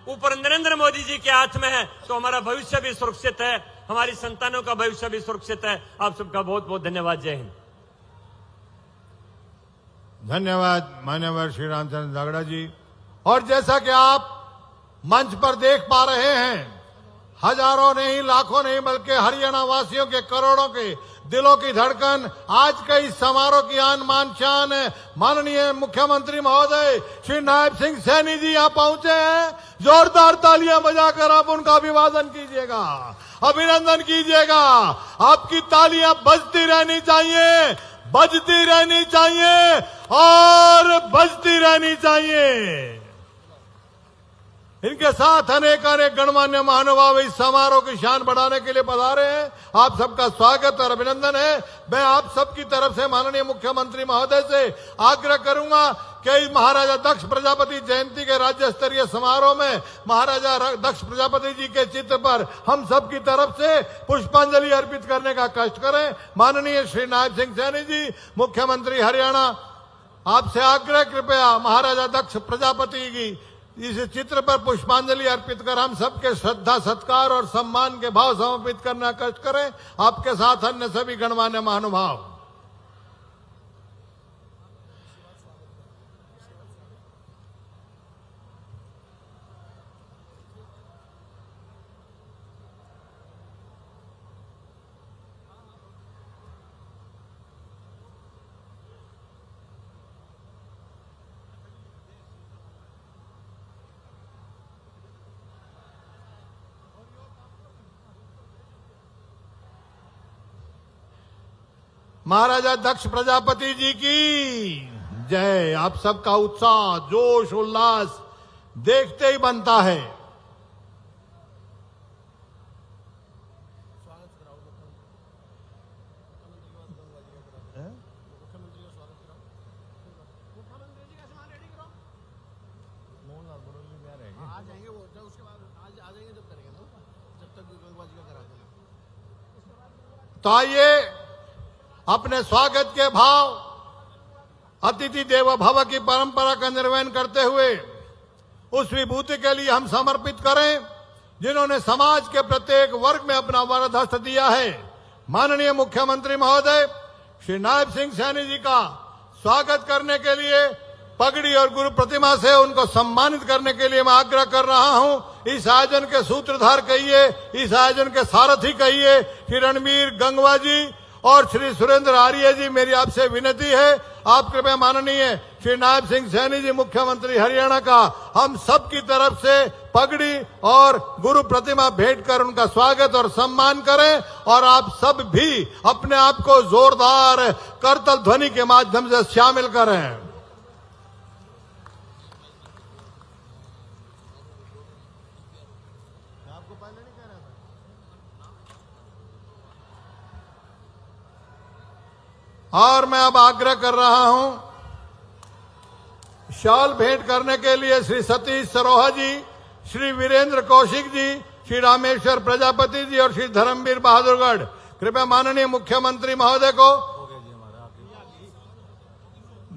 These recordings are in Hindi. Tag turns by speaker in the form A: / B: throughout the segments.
A: ऊपर नरेंद्र मोदी जी के हाथ में है, तो हमारा भविष्य भी सुरक्षित है, हमारी संतानों का भविष्य भी सुरक्षित है। आप सबका बहुत बहुत धन्यवाद। जय हिंद।
B: धन्यवाद मान्यवर श्री रामचंद्र जागड़ा जी। और जैसा कि आप मंच पर देख पा रहे हैं, हजारों नहीं, लाखों नहीं, बल्कि हरियाणा वासियों के, करोड़ों के दिलों की धड़कन आज के इस समारोह की आन मान शान है। माननीय मुख्यमंत्री महोदय श्री नायब सिंह सैनी जी यहाँ पहुंचे हैं। जोरदार तालियां बजाकर आप उनका अभिवादन कीजिएगा, अभिनंदन कीजिएगा। आपकी तालियां बजती रहनी चाहिए, बजती रहनी चाहिए और बजती रहनी चाहिए। इनके साथ अनेक गणमान्य महानुभाव इस समारोह की शान बढ़ाने के लिए पधारे हैं। आप सबका स्वागत और अभिनंदन है। मैं आप सबकी तरफ से माननीय मुख्यमंत्री महोदय से आग्रह करूंगा कि महाराजा दक्ष प्रजापति जयंती के राज्य स्तरीय समारोह में महाराजा दक्ष प्रजापति जी के चित्र पर हम सब की तरफ से पुष्पांजलि अर्पित करने का कष्ट करें। माननीय श्री नायब सिंह सैनी जी, मुख्यमंत्री हरियाणा, आपसे आग्रह, कृपया महाराजा दक्ष प्रजापति की इस चित्र पर पुष्पांजलि अर्पित कर हम सबके श्रद्धा, सत्कार और सम्मान के भाव समर्पित करना कष्ट करें। आपके साथ अन्य सभी गणमान्य महानुभाव। महाराजा दक्ष प्रजापति जी की जय। आप सबका उत्साह, जोश, उल्लास देखते ही बनता है। तो आइए अपने स्वागत के भाव, अतिथि देवो भव की परंपरा का निर्वहन करते हुए उस विभूति के लिए हम समर्पित करें जिन्होंने समाज के प्रत्येक वर्ग में अपना वरदहस्त दिया है। माननीय मुख्यमंत्री महोदय श्री नायब सिंह सैनी जी का स्वागत करने के लिए पगड़ी और गुरु प्रतिमा से उनको सम्मानित करने के लिए मैं आग्रह कर रहा हूं। इस आयोजन के सूत्रधार कहिए, इस आयोजन के सारथी कहिए, श्री रणबीर गंगवा जी और श्री सुरेंद्र आर्य जी, मेरी आपसे विनती है, आप कृपया माननीय श्री नायब सिंह सैनी जी, मुख्यमंत्री हरियाणा का, हम सब की तरफ से पगड़ी और गुरु प्रतिमा भेंट कर उनका स्वागत और सम्मान करें। और आप सब भी अपने आप को जोरदार करतल ध्वनि के माध्यम से शामिल करें। और मैं अब आग्रह कर रहा हूं, शॉल भेंट करने के लिए श्री सतीश सरोहा जी, श्री वीरेंद्र कौशिक जी, श्री रामेश्वर प्रजापति जी और श्री धर्मवीर बहादुरगढ़, कृपया माननीय मुख्यमंत्री महोदय को।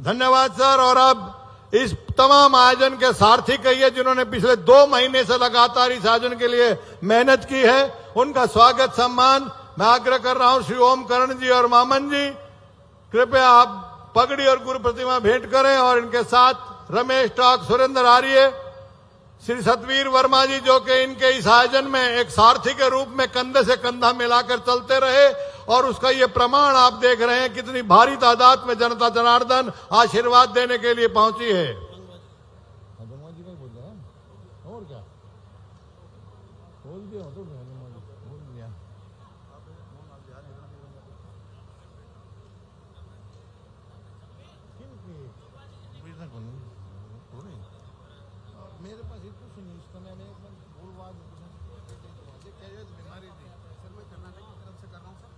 B: धन्यवाद सर। और अब इस तमाम आयोजन के सारथी कहिए जिन्होंने पिछले 2 महीने से लगातार इस आयोजन के लिए मेहनत की है, उनका स्वागत सम्मान मैं आग्रह कर रहा हूं। श्री ओम करण जी और मामन जी, कृपया आप पगड़ी और गुरु प्रतिमा भेंट करें। और इनके साथ रमेश टाक, सुरेंद्र आर्य, श्री सतवीर वर्मा जी, जो कि इनके इस आयोजन में एक सारथी के रूप में कंधे से कंधा मिलाकर चलते रहे, और उसका ये प्रमाण आप देख रहे हैं कितनी भारी तादाद में जनता जनार्दन आशीर्वाद देने के लिए पहुंची है। मेरे पास इतना सुनिए, इसका मैंने एक बार बोलवा बीमारी थी सर, मैं कर्नाटक की तरफ से कर रहा हूँ सर।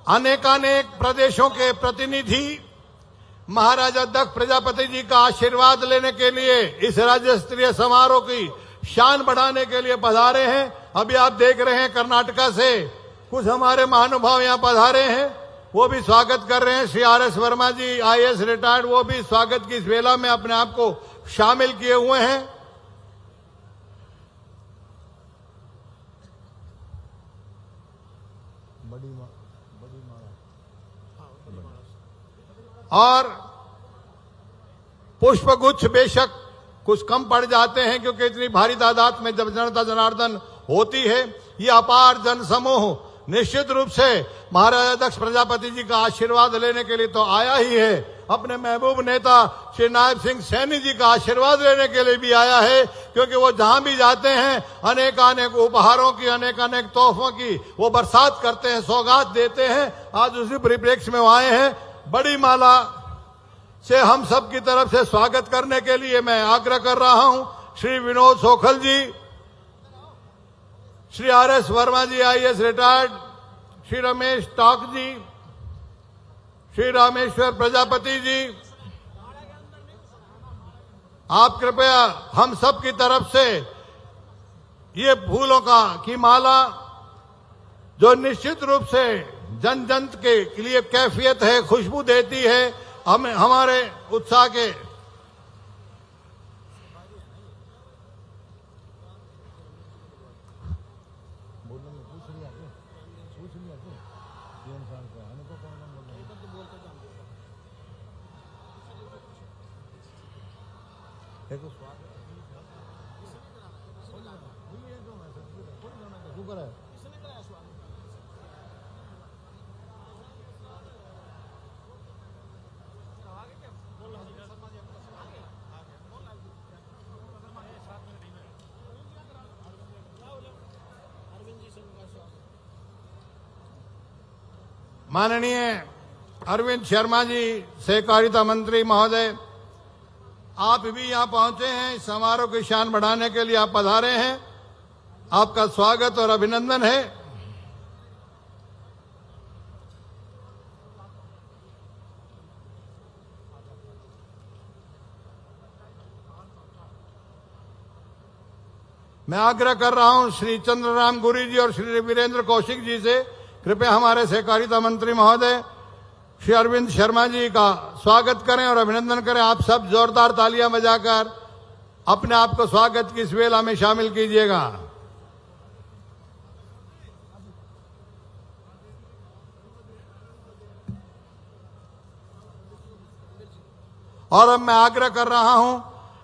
B: अनेकानेक प्रदेशों के प्रतिनिधि महाराजा दक्ष प्रजापति जी का आशीर्वाद लेने के लिए इस राज्य स्तरीय समारोह की शान बढ़ाने के लिए पधारे हैं। अभी आप देख रहे हैं कर्नाटका से कुछ हमारे महानुभाव यहाँ पधारे हैं, वो भी स्वागत कर रहे हैं। श्री RS वर्मा जी IAS रिटायर्ड, वो भी स्वागत की इस वेला में अपने आप को शामिल किए हुए हैं। और पुष्पगुच्छ बेशक कुछ कम पड़ जाते हैं, क्योंकि इतनी भारी तादाद में जब जनता जनार्दन होती है, ये अपार जन समूह निश्चित रूप से महाराजा दक्ष प्रजापति जी का आशीर्वाद लेने के लिए तो आया ही है, अपने महबूब नेता श्री नायब सिंह सैनी जी का आशीर्वाद लेने के लिए भी आया है, क्योंकि वो जहां भी जाते हैं अनेक अनेक उपहारों की, अनेक अनेक तोहफों की वो बरसात करते हैं, सौगात देते हैं। आज उसी परिप्रेक्ष्य में वो आए हैं। बड़ी माला से हम सब की तरफ से स्वागत करने के लिए मैं आग्रह कर रहा हूं श्री विनोद सोखल जी, श्री RS वर्मा जी IAS रिटायर्ड, श्री रमेश टाक जी, श्री रामेश्वर प्रजापति जी, आप कृपया हम सब की तरफ से ये फूलों की माला, जो निश्चित रूप से जन जन के लिए कैफियत है, खुशबू देती है, हमें हमारे उत्साह के माननीय अरविंद शर्मा जी सहकारिता मंत्री महोदय, आप भी यहां पहुंचे हैं, इस समारोह की शान बढ़ाने के लिए आप पधारे हैं। आपका स्वागत और अभिनंदन है। मैं आग्रह कर रहा हूं श्री चंद्रराम गुरी जी और श्री वीरेंद्र कौशिक जी से, कृपया हमारे सहकारिता मंत्री महोदय श्री अरविंद शर्मा जी का स्वागत करें और अभिनंदन करें। आप सब जोरदार तालियां बजाकर अपने आप को स्वागत की इस वेला में शामिल कीजिएगा। और अब मैं आग्रह कर रहा हूं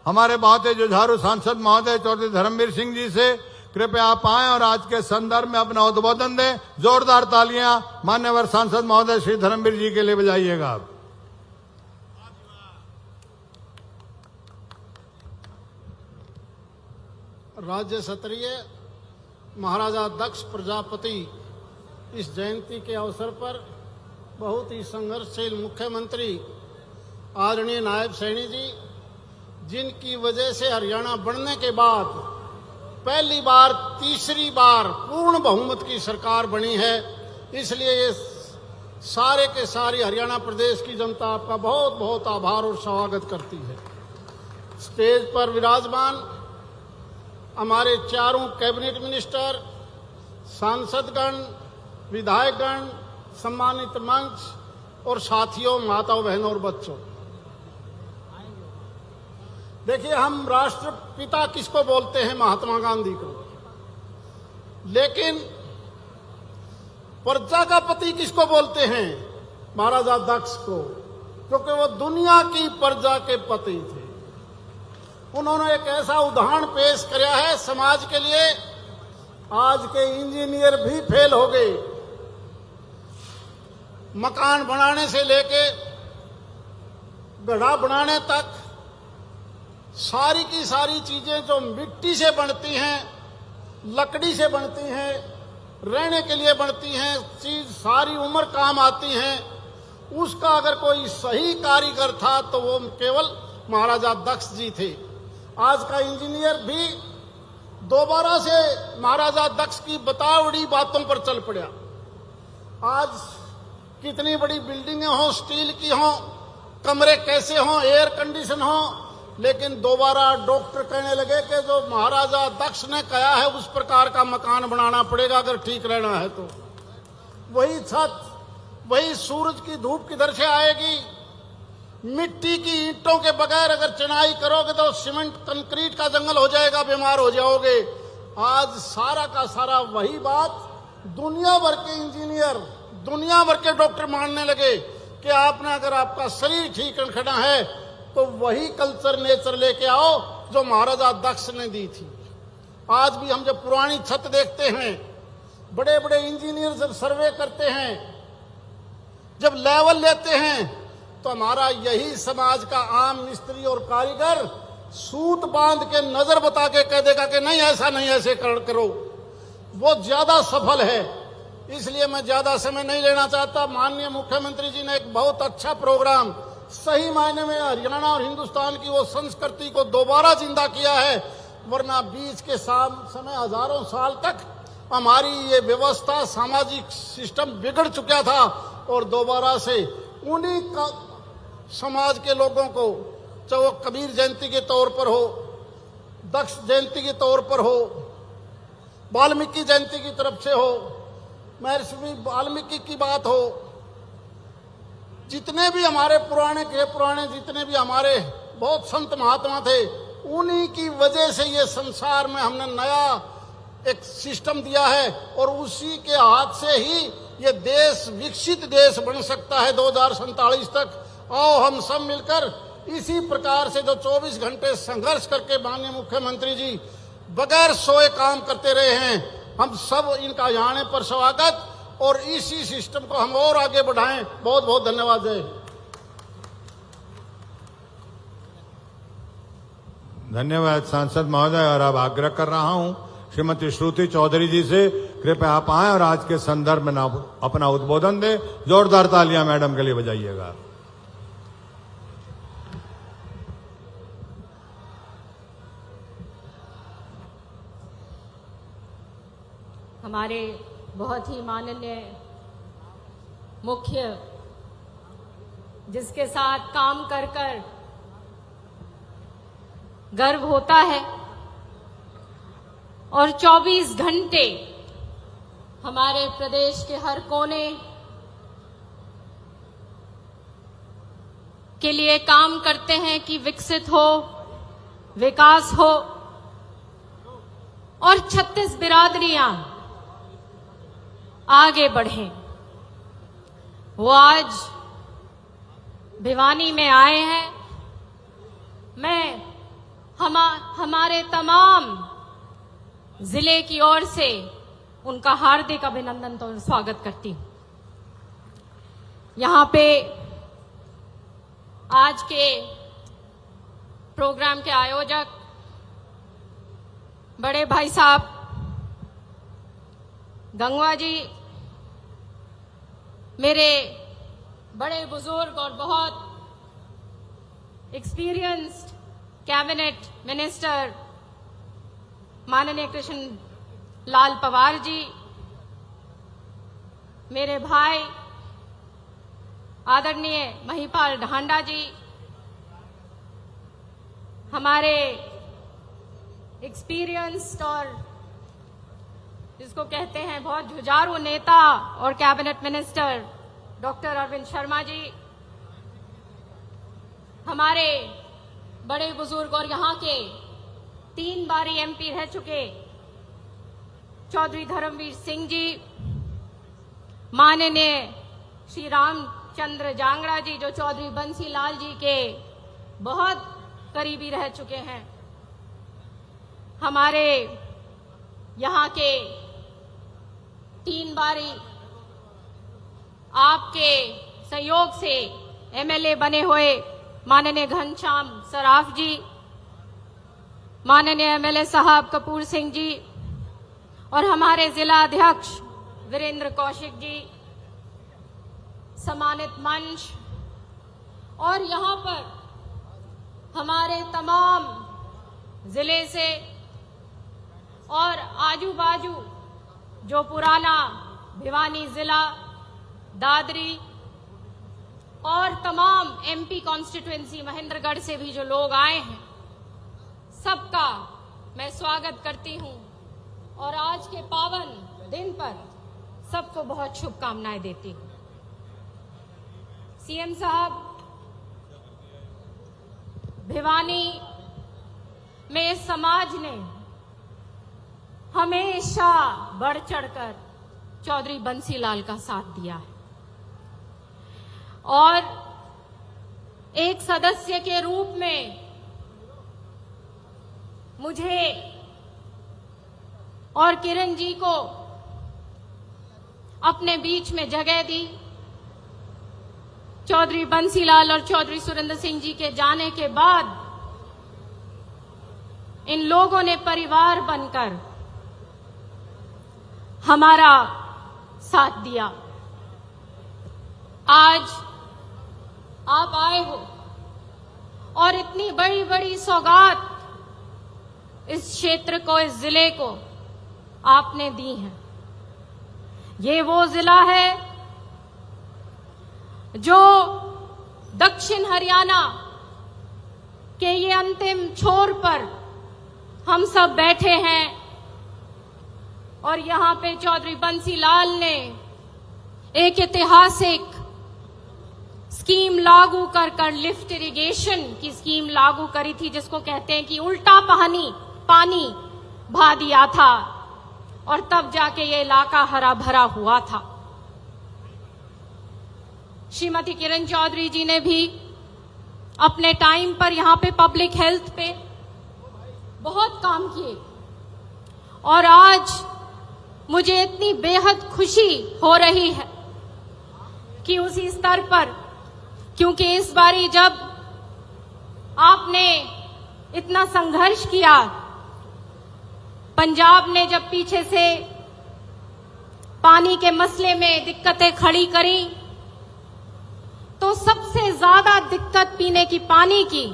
B: हमारे बहुत ही जुझारू सांसद महोदय चौधरी धर्मवीर सिंह जी से, कृपया आप आएं और आज के संदर्भ में अपना उद्बोधन दें। जोरदार तालियां मान्यवर सांसद महोदय श्री धर्मवीर जी के लिए बजाइएगा।
C: राज्य स्तरीय महाराजा दक्ष प्रजापति इस जयंती के अवसर पर बहुत ही संघर्षशील मुख्यमंत्री आदरणीय नायब सैनी जी, जिनकी वजह से हरियाणा बनने के बाद पहली बार, तीसरी बार पूर्ण बहुमत की सरकार बनी है, इसलिए ये सारे के सारी हरियाणा प्रदेश की जनता आपका बहुत बहुत आभार और स्वागत करती है। स्टेज पर विराजमान हमारे चारों कैबिनेट मिनिस्टर, सांसदगण, विधायकगण, सम्मानित मंच और साथियों, माताओं, बहनों और बच्चों, देखिए हम राष्ट्रपिता किसको बोलते हैं? महात्मा गांधी को। लेकिन प्रजा का पति किसको बोलते हैं? महाराजा दक्ष को, क्योंकि वो दुनिया की प्रजा के पति थे। उन्होंने एक ऐसा उदाहरण पेश किया है समाज के लिए, आज के इंजीनियर भी फेल हो गए। मकान बनाने से लेके गढ़ा बनाने तक सारी की सारी चीजें जो मिट्टी से बनती हैं, लकड़ी से बनती हैं, रहने के लिए बनती हैं, चीज सारी उम्र काम आती हैं। उसका अगर कोई सही कारीगर था तो वो केवल महाराजा दक्ष जी थे। आज का इंजीनियर भी दोबारा से महाराजा दक्ष की बतावड़ी बातों पर चल पड़ा। आज कितनी बड़ी बिल्डिंगें हों, स्टील की हों, कमरे कैसे हों, एयर कंडीशन हों, लेकिन दोबारा डॉक्टर कहने लगे कि जो महाराजा दक्ष ने कहा है उस प्रकार का मकान बनाना पड़ेगा अगर ठीक रहना है तो। वही छत, वही सूरज की धूप किधर से आएगी? मिट्टी की ईंटों के बगैर अगर चिनाई करोगे तो सीमेंट कंक्रीट का जंगल हो जाएगा, बीमार हो जाओगे। आज सारा का सारा वही बात दुनिया भर के इंजीनियर, दुनिया भर के डॉक्टर मानने लगे कि आपने अगर आपका शरीर ठीक रखना है तो वही कल्चर नेचर लेके आओ जो महाराजा दक्ष ने दी थी। आज भी हम जब पुरानी छत देखते हैं, बड़े बड़े इंजीनियर जब सर्वे करते हैं, जब लेवल लेते हैं, तो हमारा यही समाज का आम मिस्त्री और कारीगर सूत बांध के नजर बता के कह देगा कि नहीं ऐसा नहीं, ऐसे करो। वो ज्यादा सफल है। इसलिए मैं ज्यादा समय नहीं लेना चाहता। माननीय मुख्यमंत्री जी ने एक बहुत अच्छा प्रोग्राम सही मायने में हरियाणा और हिंदुस्तान की वो संस्कृति को दोबारा जिंदा किया है, वरना बीच के समय हजारों साल तक हमारी ये व्यवस्था, सामाजिक सिस्टम बिगड़ चुका था और दोबारा से उन्हीं का समाज के लोगों को, चाहे वो कबीर जयंती के तौर पर हो, दक्ष जयंती के तौर पर हो, वाल्मीकि जयंती की तरफ से हो, महर्षि वाल्मीकि की बात हो, जितने भी हमारे पुराने जितने भी हमारे बहुत संत महात्मा थे, उन्हीं की वजह से ये संसार में हमने नया एक सिस्टम दिया है और उसी के हाथ से ही ये देश विकसित देश बन सकता है 2047 तक। आओ हम सब मिलकर इसी प्रकार से जो 24 घंटे संघर्ष करके माननीय मुख्यमंत्री जी बगैर सोए काम करते रहे हैं, हम सब इनका आने पर स्वागत और इसी सिस्टम को हम और आगे बढ़ाएं। बहुत बहुत धन्यवाद। जय।
B: धन्यवाद सांसद महोदय। और अब आग्रह कर रहा हूं श्रीमती श्रुति चौधरी जी से, कृपया आप आएं और आज के संदर्भ में अपना उद्बोधन दें। जोरदार तालियां मैडम के लिए बजाइएगा।
D: हमारे बहुत ही माननीय मुख्य, जिसके साथ काम कर कर गर्व होता है और 24 घंटे हमारे प्रदेश के हर कोने के लिए काम करते हैं कि विकसित हो, विकास हो और 36 बिरादरियां आगे बढ़ें। वो आज भिवानी में आए हैं। मैं हमारे तमाम जिले की ओर से उनका हार्दिक अभिनंदन और स्वागत करती हूं। यहां पे आज के प्रोग्राम के आयोजक बड़े भाई साहब गंगवा जी, मेरे बड़े बुजुर्ग और बहुत एक्सपीरियंस्ड कैबिनेट मिनिस्टर माननीय कृष्ण लाल पवार जी, मेरे भाई आदरणीय महिपाल ढांडा जी, हमारे एक्सपीरियंस्ड और जिसको कहते हैं बहुत जुझारू नेता और cabinet minister doctor Arvind Sharma ji, हमारे बड़े बुजुर्ग और यहाँ के 3 बारी एमपी रह चुके चौधरी धर्मवीर सिंह जी, माननीय श्री रामचंद्र जांगड़ा जी जो चौधरी बंसीलाल जी के बहुत करीबी रह चुके हैं, हमारे यहाँ के 3 बारी आपके सहयोग से एमएलए बने हुए माननीय घनश्याम सराफ जी, माननीय एमएलए साहब कपूर सिंह जी और हमारे जिला अध्यक्ष वीरेंद्र कौशिक जी, सम्मानित मंच और यहाँ पर हमारे तमाम जिले से और आजू बाजू जो पुराना भिवानी जिला, दादरी और तमाम एमपी कॉन्स्टिट्यूएंसी महेंद्रगढ़ से भी जो लोग आए हैं, सबका मैं स्वागत करती हूं और आज के पावन दिन पर सबको बहुत शुभकामनाएं देती हूं। सीएम साहब, भिवानी में समाज ने हमेशा बढ़ चढ़कर चौधरी बंसीलाल का साथ दिया है और एक सदस्य के रूप में मुझे और किरण जी को अपने बीच में जगह दी। चौधरी बंसीलाल और चौधरी सुरेंद्र सिंह जी के जाने के बाद इन लोगों ने परिवार बनकर हमारा साथ दिया। आज आप आए हो और इतनी बड़ी बड़ी सौगात इस क्षेत्र को, इस जिले को आपने दी है। ये वो जिला है जो दक्षिण हरियाणा के ये अंतिम छोर पर हम सब बैठे हैं और यहां पे चौधरी बंसीलाल ने एक ऐतिहासिक स्कीम लागू कर लिफ्ट इरिगेशन की स्कीम लागू करी थी, जिसको कहते हैं कि उल्टा पानी बहा दिया था और तब जाके ये इलाका हरा भरा हुआ था। श्रीमती किरण चौधरी जी ने भी अपने टाइम पर यहां पे पब्लिक हेल्थ पे बहुत काम किए और आज मुझे इतनी बेहद खुशी हो रही है कि उसी स्तर पर, क्योंकि इस बारी जब आपने इतना संघर्ष किया, पंजाब ने जब पीछे से पानी के मसले में दिक्कतें खड़ी करी, तो सबसे ज्यादा दिक्कत पीने की पानी की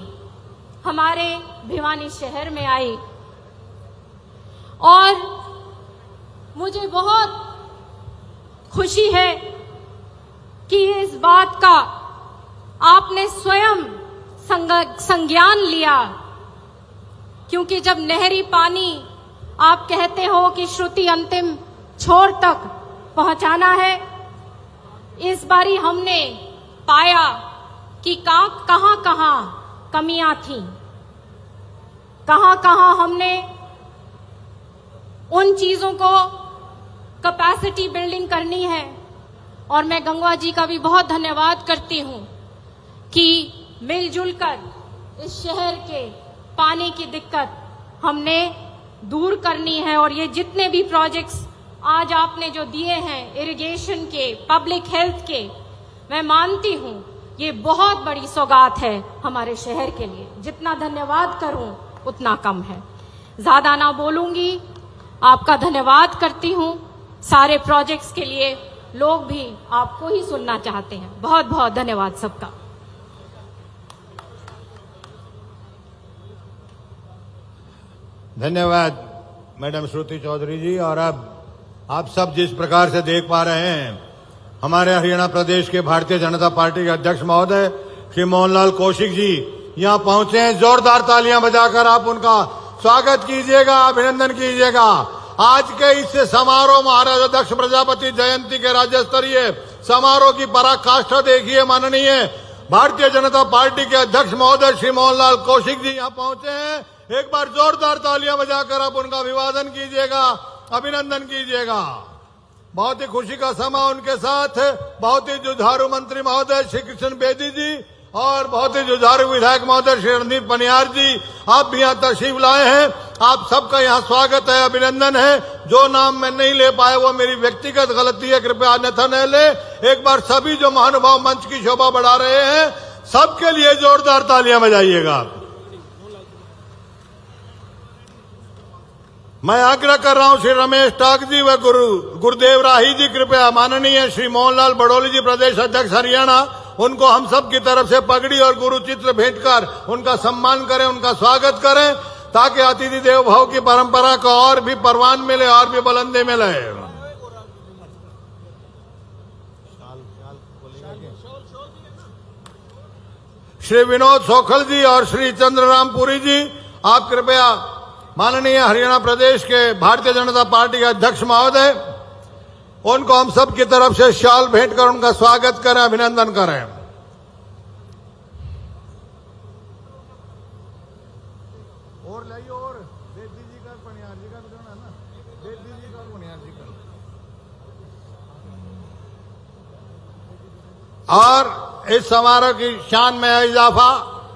D: हमारे भिवानी शहर में आई और मुझे बहुत खुशी है कि इस बात का आपने स्वयं संज्ञान लिया, क्योंकि जब नहरी पानी आप कहते हो कि श्रुति अंतिम छोर तक पहुंचाना है, इस बारी हमने पाया कि कहां कहां कमियां थीं, कहां कहां हमने उन चीजों को कैपेसिटी बिल्डिंग करनी है। और मैं गंगवा जी का भी बहुत धन्यवाद करती हूं कि मिलजुल कर इस शहर के पानी की दिक्कत हमने दूर करनी है और ये जितने भी प्रोजेक्ट्स आज आपने जो दिए हैं इरिगेशन के, पब्लिक हेल्थ के, मैं मानती हूं ये बहुत बड़ी सौगात है हमारे शहर के लिए। जितना धन्यवाद करूं उतना कम है। ज्यादा ना बोलूंगी, आपका धन्यवाद करती हूं। सारे प्रोजेक्ट्स के लिए लोग भी आपको ही सुनना चाहते हैं। बहुत बहुत धन्यवाद सबका।
B: धन्यवाद मैडम श्रुति चौधरी जी। और अब आप सब जिस प्रकार से देख पा रहे हैं, हमारे हरियाणा प्रदेश के भारतीय जनता पार्टी के अध्यक्ष महोदय श्री मोहनलाल कौशिक जी यहां पहुंचे हैं। जोरदार तालियां बजाकर आप उनका स्वागत कीजिएगा, अभिनंदन कीजिएगा। आज के इस समारोह महाराजा दक्ष प्रजापति जयंती के राज्य स्तरीय समारोह की पराकाष्ठा देखिए। माननीय भारतीय जनता पार्टी के अध्यक्ष महोदय श्री मोहनलाल कौशिक जी यहां पहुंचे हैं। एक बार जोरदार तालियां बजाकर आप उनका अभिवादन कीजिएगा, अभिनंदन कीजिएगा। बहुत ही खुशी का समय उनके साथ बहुत ही जुझारू मंत्री महोदय श्री कृष्ण बेदी जी और बहुत ही जुझारू विधायक महोदय श्री रणदीप बनियार जी, आप भी यहाँ तशरीफ लाए हैं। आप सबका यहाँ स्वागत है, अभिनंदन है। जो नाम मैं नहीं ले पाया वो मेरी व्यक्तिगत गलती है, कृपया अन्यथा न ले। एक बार सभी जो महानुभाव मंच की शोभा बढ़ा रहे हैं, सबके लिए जोरदार तालियां बजाइएगा। मैं आग्रह कर रहा हूं श्री रमेश टाक जी व गुरुदेव राही जी, कृपया माननीय श्री मोहनलाल बड़ोली जी प्रदेश अध्यक्ष हरियाणा, उनको हम सब की तरफ से पगड़ी और गुरु चित्र भेंट कर उनका सम्मान करें, उनका स्वागत करें, ताकि अतिथि देव भाव की परंपरा को और भी परवान मिले और भी बुलंदी मिले। श्री विनोद सोखल जी और श्री चंद्ररामपुरी जी आप कृपया माननीय हरियाणा प्रदेश के भारतीय जनता पार्टी के अध्यक्ष महोदय, उनको हम सब की तरफ से शाल भेंट कर उनका स्वागत करें, अभिनंदन करें। और लाइए और बेदी जी का, पनियार जी का भी है ना, बेदी जी का और पनियार जी का। और इस समारोह की शान में इजाफा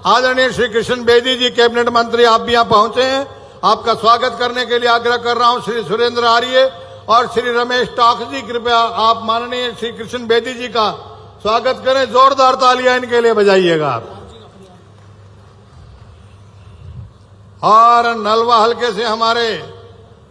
B: आदरणीय श्री कृष्ण बेदी जी, कैबिनेट मंत्री, आप भी यहां पहुंचे हैं। आपका स्वागत करने के लिए आग्रह कर रहा हूं। श्री सुरेंद्र आर्य और श्री रमेश टॉक्स जी, कृपया आप माननीय श्री कृष्ण बेदी जी का स्वागत करें। जोरदार तालियां इनके लिए बजाइएगा आप। और नलवा हल्के से हमारे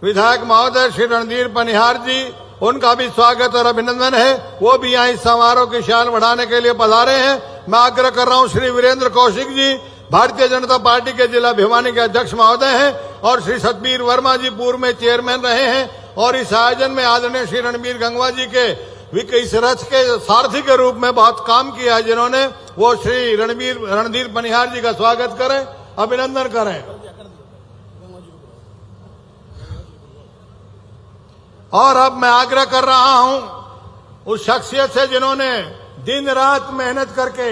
B: विधायक महोदय श्री रणधीर पनिहार जी, उनका भी स्वागत और अभिनंदन है। वो भी यहाँ इस समारोह की शान बढ़ाने के लिए पधारे हैं। मैं आग्रह कर रहा हूँ श्री वीरेंद्र कौशिक जी, भारतीय जनता पार्टी के जिला भिवानी के अध्यक्ष महोदय हैं, और श्री सतबीर वर्मा जी पूर्व में चेयरमैन रहे हैं और इस आयोजन में आदरणीय श्री रणबीर गंगवा जी के इस रथ के सारथी के रूप में बहुत काम किया है जिन्होंने, वो श्री रणधीर पनिहार जी का स्वागत करें, अभिनंदन करें। और अब मैं आग्रह कर रहा हूं उस शख्सियत से जिन्होंने दिन रात मेहनत करके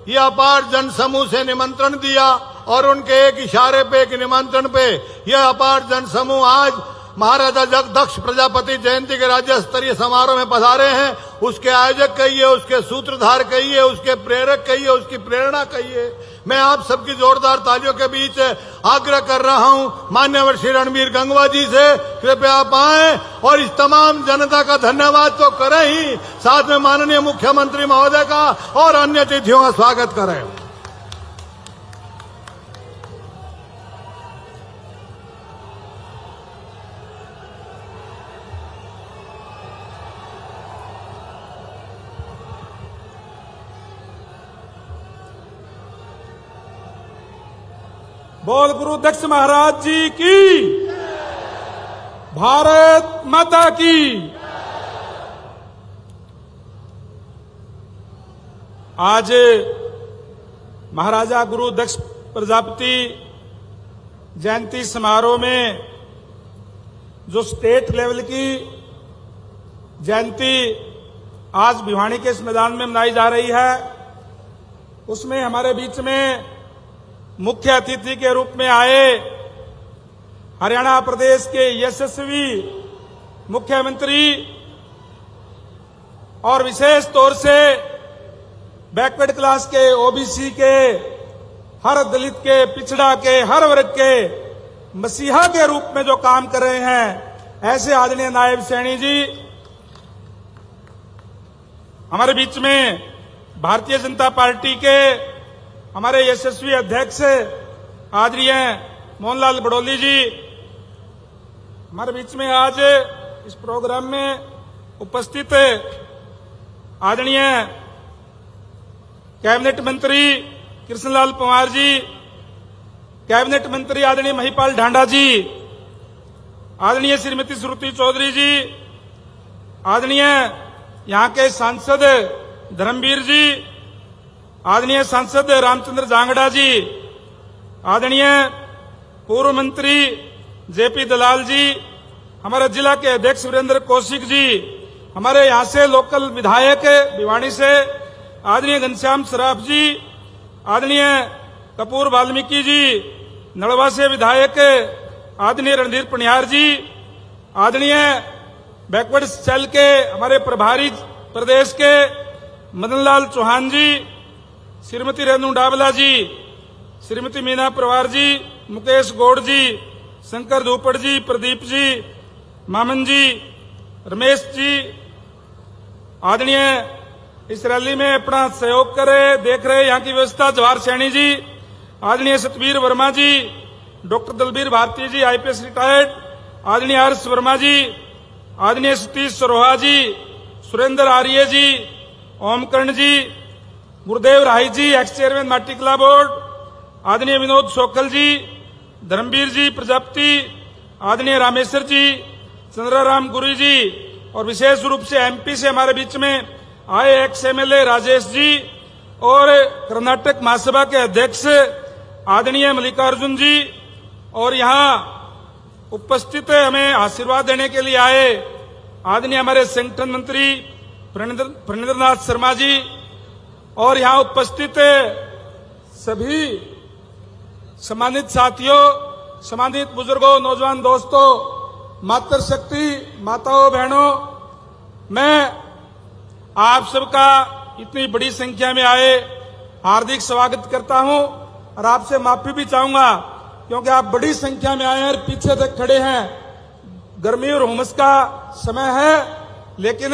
B: ये अपार जन समूह से निमंत्रण दिया और उनके एक इशारे पे, एक निमंत्रण पे यह अपार जन समूह आज महाराजा दक्ष प्रजापति जयंती के राज्य स्तरीय समारोह में पधारे हैं। उसके आयोजक कहिए, उसके सूत्रधार कहिए, उसके प्रेरक कहिए, उसकी प्रेरणा कहिए। मैं आप सबकी जोरदार तालियों के बीच आग्रह कर रहा हूं मान्यवर श्री रणबीर गंगवा जी से, कृपया आप आएं और इस तमाम जनता का धन्यवाद तो करें ही, साथ में माननीय मुख्यमंत्री महोदय का और अन्य अतिथियों का स्वागत करें।
E: बोल गुरु दक्ष महाराज जी की, भारत माता की। आज महाराजा गुरु दक्ष प्रजापति जयंती समारोह में जो स्टेट लेवल की जयंती आज भिवानी के इस मैदान में मनाई जा रही है, उसमें हमारे बीच में मुख्य अतिथि के रूप में आए हरियाणा प्रदेश के यशस्वी मुख्यमंत्री और विशेष तौर से बैकवर्ड क्लास के, ओबीसी के, हर दलित के, पिछड़ा के, हर वर्ग के मसीहा के रूप में जो काम कर रहे हैं, ऐसे आदरणीय नायब सैनी जी हमारे बीच में, भारतीय जनता पार्टी के हमारे यशस्वी अध्यक्ष आदरणीय मोहनलाल बड़ौली जी हमारे बीच में आज इस प्रोग्राम में उपस्थित आदरणीय कैबिनेट मंत्री कृष्णलाल पंवार जी, कैबिनेट मंत्री आदरणीय महिपाल ढांडा जी, आदरणीय श्रीमती श्रुति चौधरी जी, आदरणीय यहाँ के सांसद धर्मवीर जी, आदरणीय सांसद रामचंद्र जांगड़ा जी, आदरणीय पूर्व मंत्री जेपी दलाल जी, हमारे जिला के अध्यक्ष वीरेंद्र कौशिक जी, हमारे यहाँ से लोकल विधायक भिवानी से आदरणीय घनश्याम सराफ जी, आदरणीय कपूर वाल्मीकि जी, नड़वा से विधायक आदरणीय रणधीर पनिहार जी, आदरणीय बैकवर्ड सेल के हमारे प्रभारी प्रदेश के मदनलाल चौहान जी, श्रीमती रेणु डाबला जी, श्रीमती मीना परवार जी, मुकेश गौड़ जी, शंकर धूपड़ जी, प्रदीप जी, मामन जी, रमेश जी, आदरणीय इस रैली में अपना सहयोग कर रहे, देख रहे यहाँ की व्यवस्था जवाहर सैनी जी, आदरणीय सतबीर वर्मा जी, डॉक्टर दलबीर भारती जी, आईपीएस रिटायर्ड, आदरणीय हर्ष वर्मा जी, आदरणीय सतीश सरोहा जी, सुरेंद्र आर्य जी, ओमकर्ण जी, गुरुदेव राही जी, एक्स चेयरमैन माटी कला बोर्ड, आदरणीय विनोद सोखल जी, धर्मवीर जी प्रजापति, आदरणीय रामेश्वर जी, चंद्राराम गुरु जी, और विशेष रूप से एमपी से हमारे बीच में आए एक्स एमएलए राजेश जी, और कर्नाटक महासभा के अध्यक्ष आदरणीय मल्लिकार्जुन जी, और यहाँ उपस्थित हमें आशीर्वाद देने के लिए आए आदरणीय हमारे संगठन मंत्री प्रणेंद्रनाथ शर्मा जी और यहाँ उपस्थित सभी सम्मानित साथियों, सम्मानित बुजुर्गों, नौजवान दोस्तों, मातृशक्ति माताओं बहनों, मैं आप सबका इतनी बड़ी संख्या में आए हार्दिक स्वागत करता हूं और आपसे माफी भी चाहूंगा क्योंकि आप बड़ी संख्या में आए हैं और पीछे तक खड़े हैं। गर्मी और हुमस का समय है, लेकिन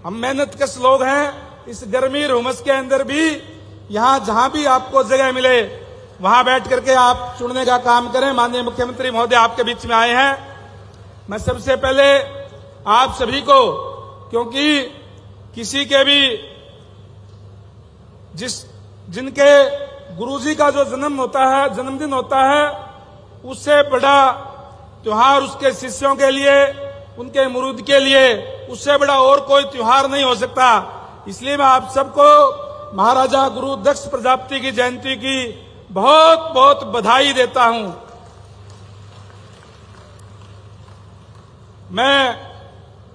E: हम मेहनतकश लोग हैं। इस गर्मी और हुमस के अंदर भी यहाँ जहां भी आपको जगह मिले वहां बैठ करके आप चुनने का काम करें। माननीय मुख्यमंत्री महोदय आपके बीच में आए हैं। मैं सबसे पहले आप सभी को, क्योंकि किसी के भी जिनके गुरुजी का जो जन्मदिन होता है, उससे बड़ा त्योहार उसके शिष्यों के लिए, उनके मुरीद के लिए, उससे बड़ा और कोई त्योहार नहीं हो सकता। इसलिए मैं आप सबको महाराजा गुरु दक्ष प्रजापति की जयंती की बहुत बहुत बधाई देता हूं। मैं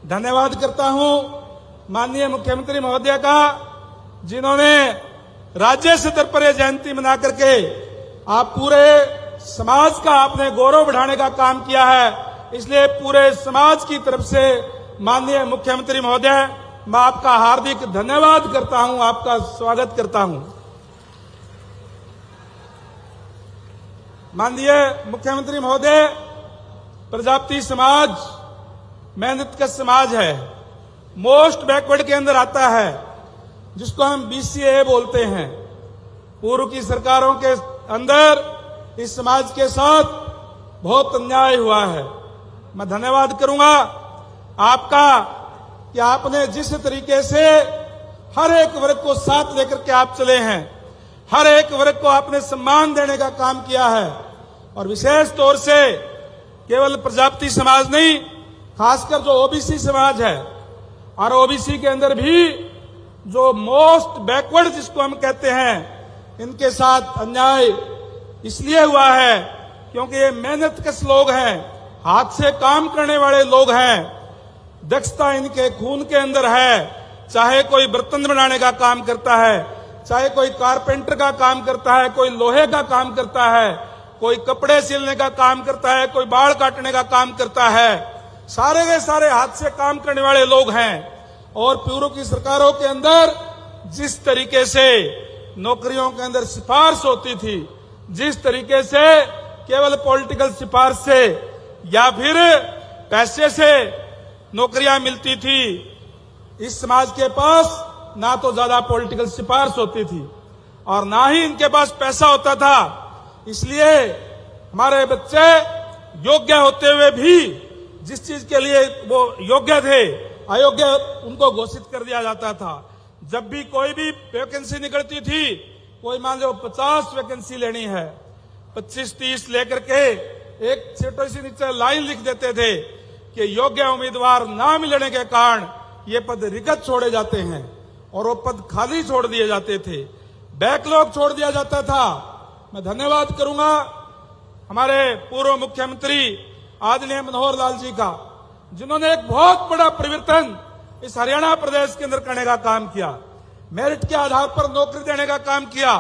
E: धन्यवाद करता हूं माननीय मुख्यमंत्री महोदय का, जिन्होंने राज्य स्तर पर यह जयंती मना करके आप पूरे समाज का आपने गौरव बढ़ाने का काम किया है। इसलिए पूरे समाज की तरफ से माननीय मुख्यमंत्री महोदय, मैं आपका हार्दिक धन्यवाद करता हूं, आपका स्वागत करता हूं। माननीय मुख्यमंत्री महोदय, प्रजापति समाज मेहनत का समाज है, मोस्ट बैकवर्ड के अंदर आता है, जिसको हम BCA बोलते हैं। पूर्व की सरकारों के अंदर इस समाज के साथ बहुत अन्याय हुआ है। मैं धन्यवाद करूंगा आपका कि आपने जिस तरीके से हर एक वर्ग को साथ लेकर के आप चले हैं, हर एक वर्ग को आपने सम्मान देने का काम किया है। और विशेष तौर से केवल प्रजापति समाज नहीं, खासकर जो OBC समाज है, और OBC के अंदर भी जो मोस्ट बैकवर्ड जिसको हम कहते हैं, इनके साथ अन्याय इसलिए हुआ है क्योंकि ये मेहनतकश लोग हैं, हाथ से काम करने वाले लोग हैं, दक्षता इनके खून के अंदर है। चाहे कोई बर्तन बनाने का काम करता है, चाहे कोई कारपेंटर का काम करता है, कोई लोहे का काम करता है, कोई कपड़े सिलने का काम करता है, कोई बाल काटने का काम करता है, सारे के सारे हाथ से काम करने वाले लोग हैं। और पूर्व की सरकारों के अंदर जिस तरीके से नौकरियों के अंदर सिफारिश होती थी, जिस तरीके से केवल पॉलिटिकल सिफारिश से या फिर पैसे से नौकरियां मिलती थी, इस समाज के पास ना तो ज्यादा पॉलिटिकल सिफारिश होती थी और ना ही इनके पास पैसा होता था। इसलिए हमारे बच्चे योग्य होते हुए भी जिस चीज के लिए वो योग्य थे, अयोग्य उनको घोषित कर दिया जाता था। जब भी कोई भी वैकेंसी निकलती थी, कोई मान लो 50 वैकेंसी लेनी है, 25-30 लेकर के एक छोटी सी नीचे लाइन लिख देते थे कि योग्य उम्मीदवार ना मिलने के कारण ये पद रिक्त छोड़े जाते हैं और वो पद खाली छोड़ दिए जाते थे, बैकलॉग छोड़ दिया जाता था। मैं धन्यवाद करूंगा हमारे पूर्व मुख्यमंत्री आदरणीय मनोहर लाल जी का, जिन्होंने एक बहुत बड़ा परिवर्तन इस हरियाणा प्रदेश के अंदर करने का काम किया, मेरिट के आधार पर नौकरी देने का काम किया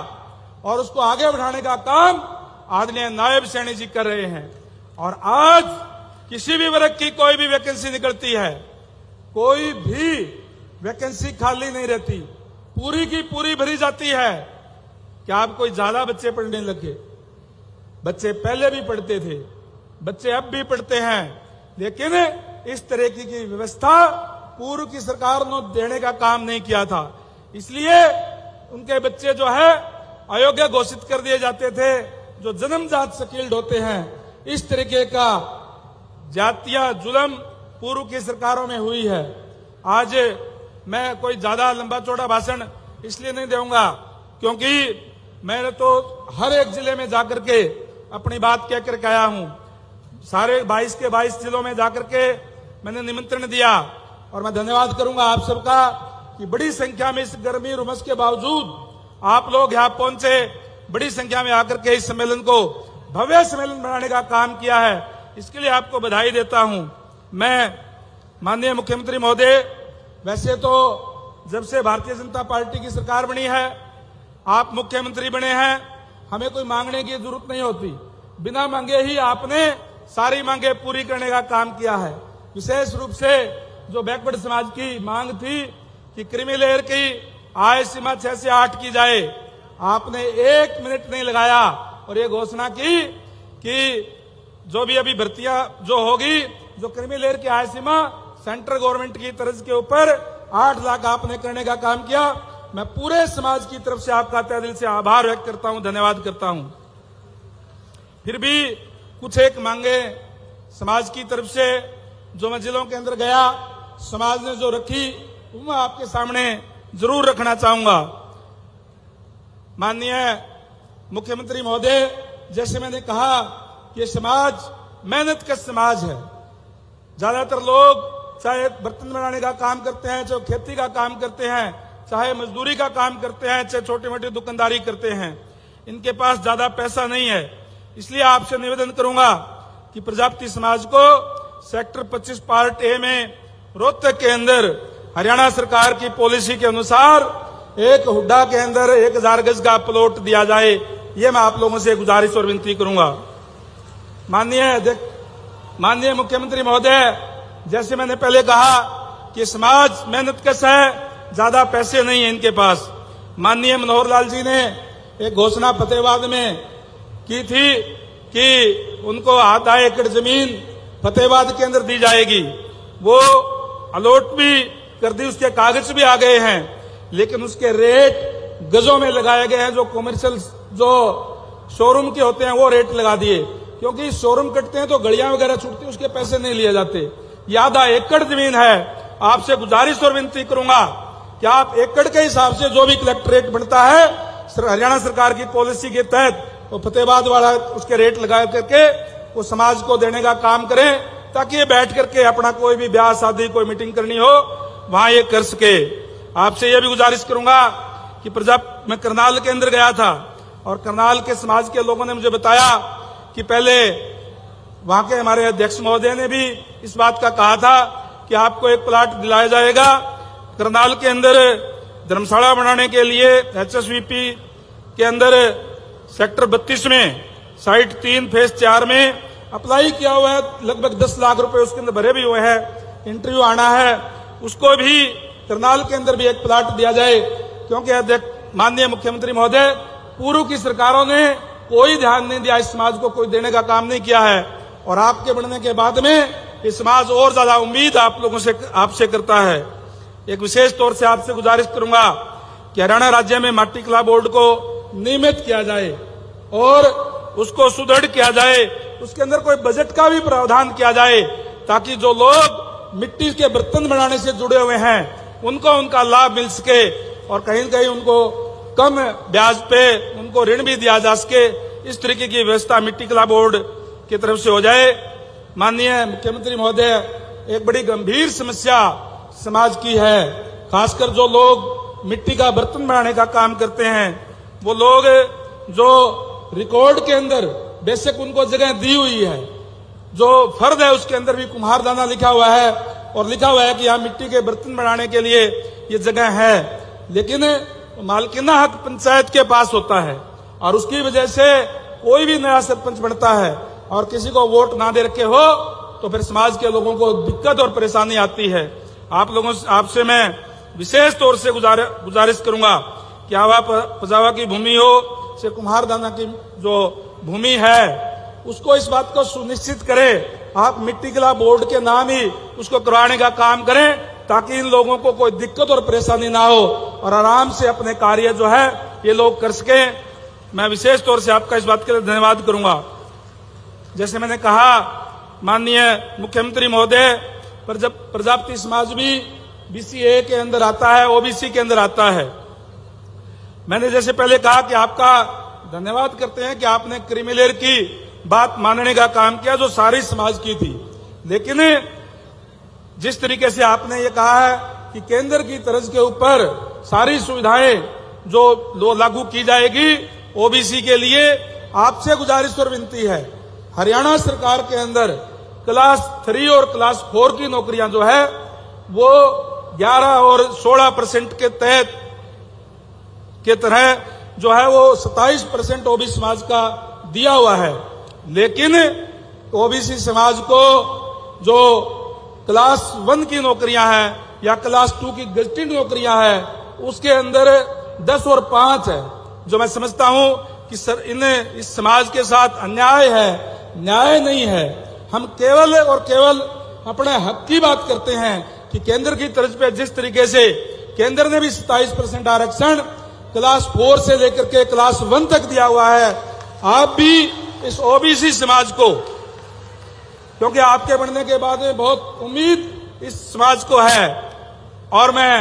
E: और उसको आगे बढ़ाने का काम आदरणीय नायब सैनी जी कर रहे हैं। और आज किसी भी वर्ग की कोई भी वैकेंसी निकलती है, कोई भी वैकेंसी खाली नहीं रहती, पूरी की पूरी भरी जाती है। क्या आप कोई ज्यादा बच्चे पढ़ने लगे? बच्चे पहले भी पढ़ते थे, बच्चे अब भी पढ़ते हैं, लेकिन इस तरह की व्यवस्था पूर्व की सरकार ने देने का काम नहीं किया था। इसलिए उनके बच्चे जो है अयोग्य घोषित कर दिए जाते थे, जो जन्मजात स्किल्ड होते हैं। इस तरीके का जातीय जुल्म पूर्व की सरकारों में हुई है। आज मैं कोई ज्यादा लंबा चौड़ा भाषण इसलिए नहीं दूंगा क्योंकि मैंने तो हर एक जिले में जाकर के अपनी बात कह करके आया हूं। सारे 22 के 22 जिलों में जाकर के मैंने निमंत्रण दिया और मैं धन्यवाद करूंगा आप सबका कि बड़ी संख्या में इस गर्मी और उमस के बावजूद आप लोग यहां पहुंचे, बड़ी संख्या में आकर के इस सम्मेलन को भव्य सम्मेलन बनाने का काम किया है। इसके लिए आपको बधाई देता हूं। मैं माननीय मुख्यमंत्री महोदय, वैसे तो जब से भारतीय जनता पार्टी की सरकार बनी है, आप मुख्यमंत्री बने हैं, हमें कोई मांगने की जरूरत नहीं होती। बिना मांगे ही आपने सारी मांगे पूरी करने का काम किया है। विशेष रूप से जो बैकवर्ड समाज की मांग थी कि क्रीमी लेयर की आय सीमा 6 से 8 की जाए, आपने 1 मिनट नहीं लगाया और ये घोषणा की कि जो भी अभी भर्तियां जो होगी, जो क्रीमी लेयर की आय सीमा सेंट्रल गवर्नमेंट की तर्ज के ऊपर 8 लाख आपने करने का काम किया। मैं पूरे समाज की तरफ से आपका तहे दिल से आभार व्यक्त करता हूं, धन्यवाद करता हूं। फिर भी कुछ एक मांगे समाज की तरफ से जो मैं जिलों के अंदर गया, समाज ने जो रखी, वो मैं आपके सामने जरूर रखना चाहूंगा। माननीय मुख्यमंत्री महोदय, जैसे मैंने कहा कि समाज मेहनत का समाज है। ज्यादातर लोग चाहे बर्तन बनाने का काम करते हैं, चाहे खेती का काम करते हैं, चाहे मजदूरी का काम करते हैं, चाहे छोटी मोटी दुकानदारी करते हैं, इनके पास ज्यादा पैसा नहीं है। इसलिए आपसे निवेदन करूंगा कि प्रजापति समाज को सेक्टर 25 पार्ट ए में रोहतक के अंदर हरियाणा सरकार की पॉलिसी के अनुसार एक हुड्डा के अंदर 1000 गज का प्लॉट दिया जाए। ये मैं आप लोगों से गुजारिश और विनती करूंगा। माननीय मुख्यमंत्री महोदय, जैसे मैंने पहले कहा कि समाज मेहनतकश है, ज्यादा पैसे नहीं है इनके पास। माननीय मनोहर लाल जी ने एक घोषणा फतेहाबाद में की थी कि उनको आधा एकड़ जमीन फतेहाबाद के अंदर दी जाएगी। वो अलॉट भी कर दी, उसके कागज भी आ गए हैं, लेकिन उसके रेट गजों में लगाए गए हैं। जो कमर्शियल जो शोरूम के होते हैं वो रेट लगा दिए, क्योंकि शोरूम कटते हैं तो गड़ियां वगैरह छूटती है, उसके पैसे नहीं लिए जाते। ये आधा एकड़ जमीन है। आपसे गुजारिश और विनती करूंगा कि आप एकड़ के हिसाब से जो भी कलेक्टर बनता है हरियाणा सरकार की पॉलिसी के तहत, वो फतेहाबाद वाला उसके रेट लगा करके वो समाज को देने का काम करें, ताकि ये बैठ करके अपना कोई भी ब्याह शादी कोई मीटिंग करनी हो वहां ये कर सके। आपसे ये भी गुजारिश करूंगा कि मैं करनाल के अंदर गया था और करनाल के समाज के लोगों ने मुझे बताया कि पहले वहां के हमारे अध्यक्ष महोदय ने भी इस बात का कहा था कि आपको एक प्लाट दिलाया जाएगा। करनाल के अंदर धर्मशाला बनाने के लिए HSVP के अंदर सेक्टर 32 में साइट 3 फेज 4 में अप्लाई किया हुआ है। लगभग 10 लाख रुपए उसके अंदर भरे भी हुए हैं। इंटरव्यू आना है, उसको भी करनाल के अंदर भी एक प्लाट दिया जाए, क्योंकि माननीय मुख्यमंत्री महोदय, पूर्व की सरकारों ने कोई ध्यान नहीं दिया, इस समाज को कोई देने का काम नहीं किया है। और आपके बनने के बाद में ये समाज और ज्यादा उम्मीद आप लोगों से आपसे करता है। एक विशेष तौर से आपसे गुजारिश करूंगा कि हरियाणा राज्य में माटी कला बोर्ड को नियमित किया जाए और उसको सुदृढ़ किया जाए। उसके अंदर कोई बजट का भी प्रावधान किया जाए, ताकि जो लोग मिट्टी के बर्तन बनाने से जुड़े हुए हैं उनको उनका लाभ मिल सके और कहीं न कहीं उनको कम ब्याज पे उनको ऋण भी दिया जा सके। इस तरीके की व्यवस्था मिट्टी कला बोर्ड की तरफ से हो जाए। माननीय मुख्यमंत्री महोदय, एक बड़ी गंभीर समस्या समाज की है, खासकर जो लोग मिट्टी का बर्तन बनाने का काम करते हैं, वो लोग जो रिकॉर्ड के अंदर बेशक उनको जगह दी हुई है, जो फर्द है उसके अंदर भी कुम्हारदाना लिखा हुआ है और लिखा हुआ है कि यहाँ मिट्टी के बर्तन बनाने के लिए ये जगह है, लेकिन मालकिना हक पंचायत के पास होता है और उसकी वजह से कोई भी नया सरपंच बनता है और किसी को वोट ना दे रखे हो तो फिर समाज के लोगों को दिक्कत और परेशानी आती है। आपसे मैं विशेष तौर से गुजारिश करूंगा कि आवा पजावा की भूमि हो से कुम्हारदाना की जो भूमि है उसको इस बात को सुनिश्चित करें, आप मिट्टी कला बोर्ड के नाम ही उसको करवाने का काम करें, ताकि इन लोगों को कोई दिक्कत और परेशानी ना हो और आराम से अपने कार्य जो है ये लोग कर सके। मैं विशेष तौर से आपका इस बात के लिए धन्यवाद करूंगा। जैसे मैंने कहा, माननीय मुख्यमंत्री महोदय, प्रजापति समाज भी BCA के अंदर आता है, OBC के अंदर आता है। मैंने जैसे पहले कहा कि आपका धन्यवाद करते हैं कि आपने क्रीमी लेयर की बात मानने का काम किया जो सारी समाज की थी, लेकिन जिस तरीके से आपने ये कहा है कि केंद्र की तर्ज के ऊपर सारी सुविधाएं जो लागू की जाएगी OBC के लिए, आपसे गुजारिश और विनती है, हरियाणा सरकार के अंदर क्लास 3 और क्लास 4 की नौकरियां जो है वो 11 और 16% के तहत के तरह जो है वो 27% ओबीसी समाज का दिया हुआ है। लेकिन ओबीसी समाज को जो क्लास 1 की नौकरियां हैं या क्लास 2 की गजेटेड नौकरियां हैं उसके अंदर 10 और 5 है, जो मैं समझता हूं कि इस समाज के साथ अन्याय है, न्याय नहीं है। हम केवल और केवल अपने हक की बात करते हैं कि केंद्र की तर्ज पे जिस तरीके से केंद्र ने भी 27% आरक्षण क्लास 4 से लेकर के क्लास 1 तक दिया हुआ है, आप भी इस ओबीसी समाज को, क्योंकि आपके बनने के बाद में बहुत उम्मीद इस समाज को है। और मैं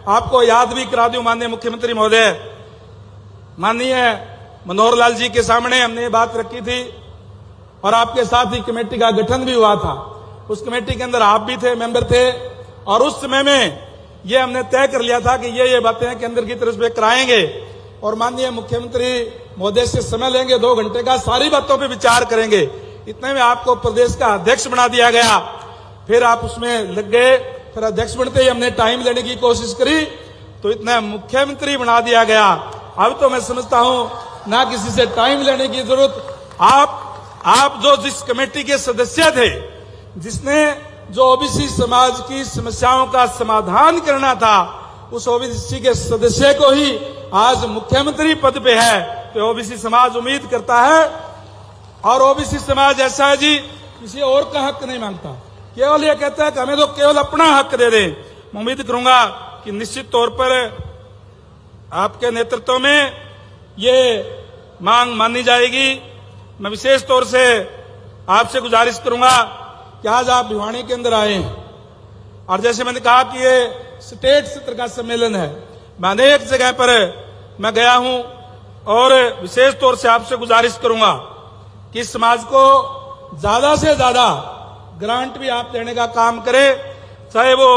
E: आपको याद भी करा दूं, माननीय मुख्यमंत्री महोदय, माननीय मनोहर लाल जी के सामने हमने ये बात रखी थी और आपके साथ ही कमेटी का गठन भी हुआ था। उस कमेटी के अंदर आप भी थे, मेंबर थे, और उस समय में ये हमने तय कर लिया था कि ये बातें केंद्र की तरफ से कराएंगे और माननीय मुख्यमंत्री महोदय से समय लेंगे 2 घंटे का, सारी बातों पे विचार करेंगे। इतने में आपको प्रदेश का अध्यक्ष बना दिया गया, फिर आप उसमें लग गए, फिर अध्यक्ष बनते ही हमने टाइम लेने की कोशिश करी तो इतना मुख्यमंत्री बना दिया गया। अब तो मैं समझता हूं ना किसी से टाइम लेने की जरूरत, आप जो जिस कमेटी के सदस्य थे, जिसने जो ओबीसी समाज की समस्याओं का समाधान करना था, उस ओबीसी के सदस्य को ही आज मुख्यमंत्री पद पे है। तो ओबीसी समाज उम्मीद करता है, और ओबीसी समाज ऐसा है जी, किसी और का हक नहीं मांगता, केवल ये कहता है कि हमें तो केवल अपना हक दे दें। मैं उम्मीद करूंगा कि निश्चित तौर पर आपके नेतृत्व में ये मांग मानी जाएगी। मैं विशेष तौर से आपसे गुजारिश करूंगा कि आज आप भिवानी के अंदर आए हैं, और जैसे मैंने कहा कि ये स्टेट सत्र का सम्मेलन है, मैं अनेक जगह पर मैं गया हूं, और विशेष तौर से आपसे गुजारिश करूंगा कि समाज को ज्यादा से ज्यादा ग्रांट भी आप देने का काम करें, चाहे वो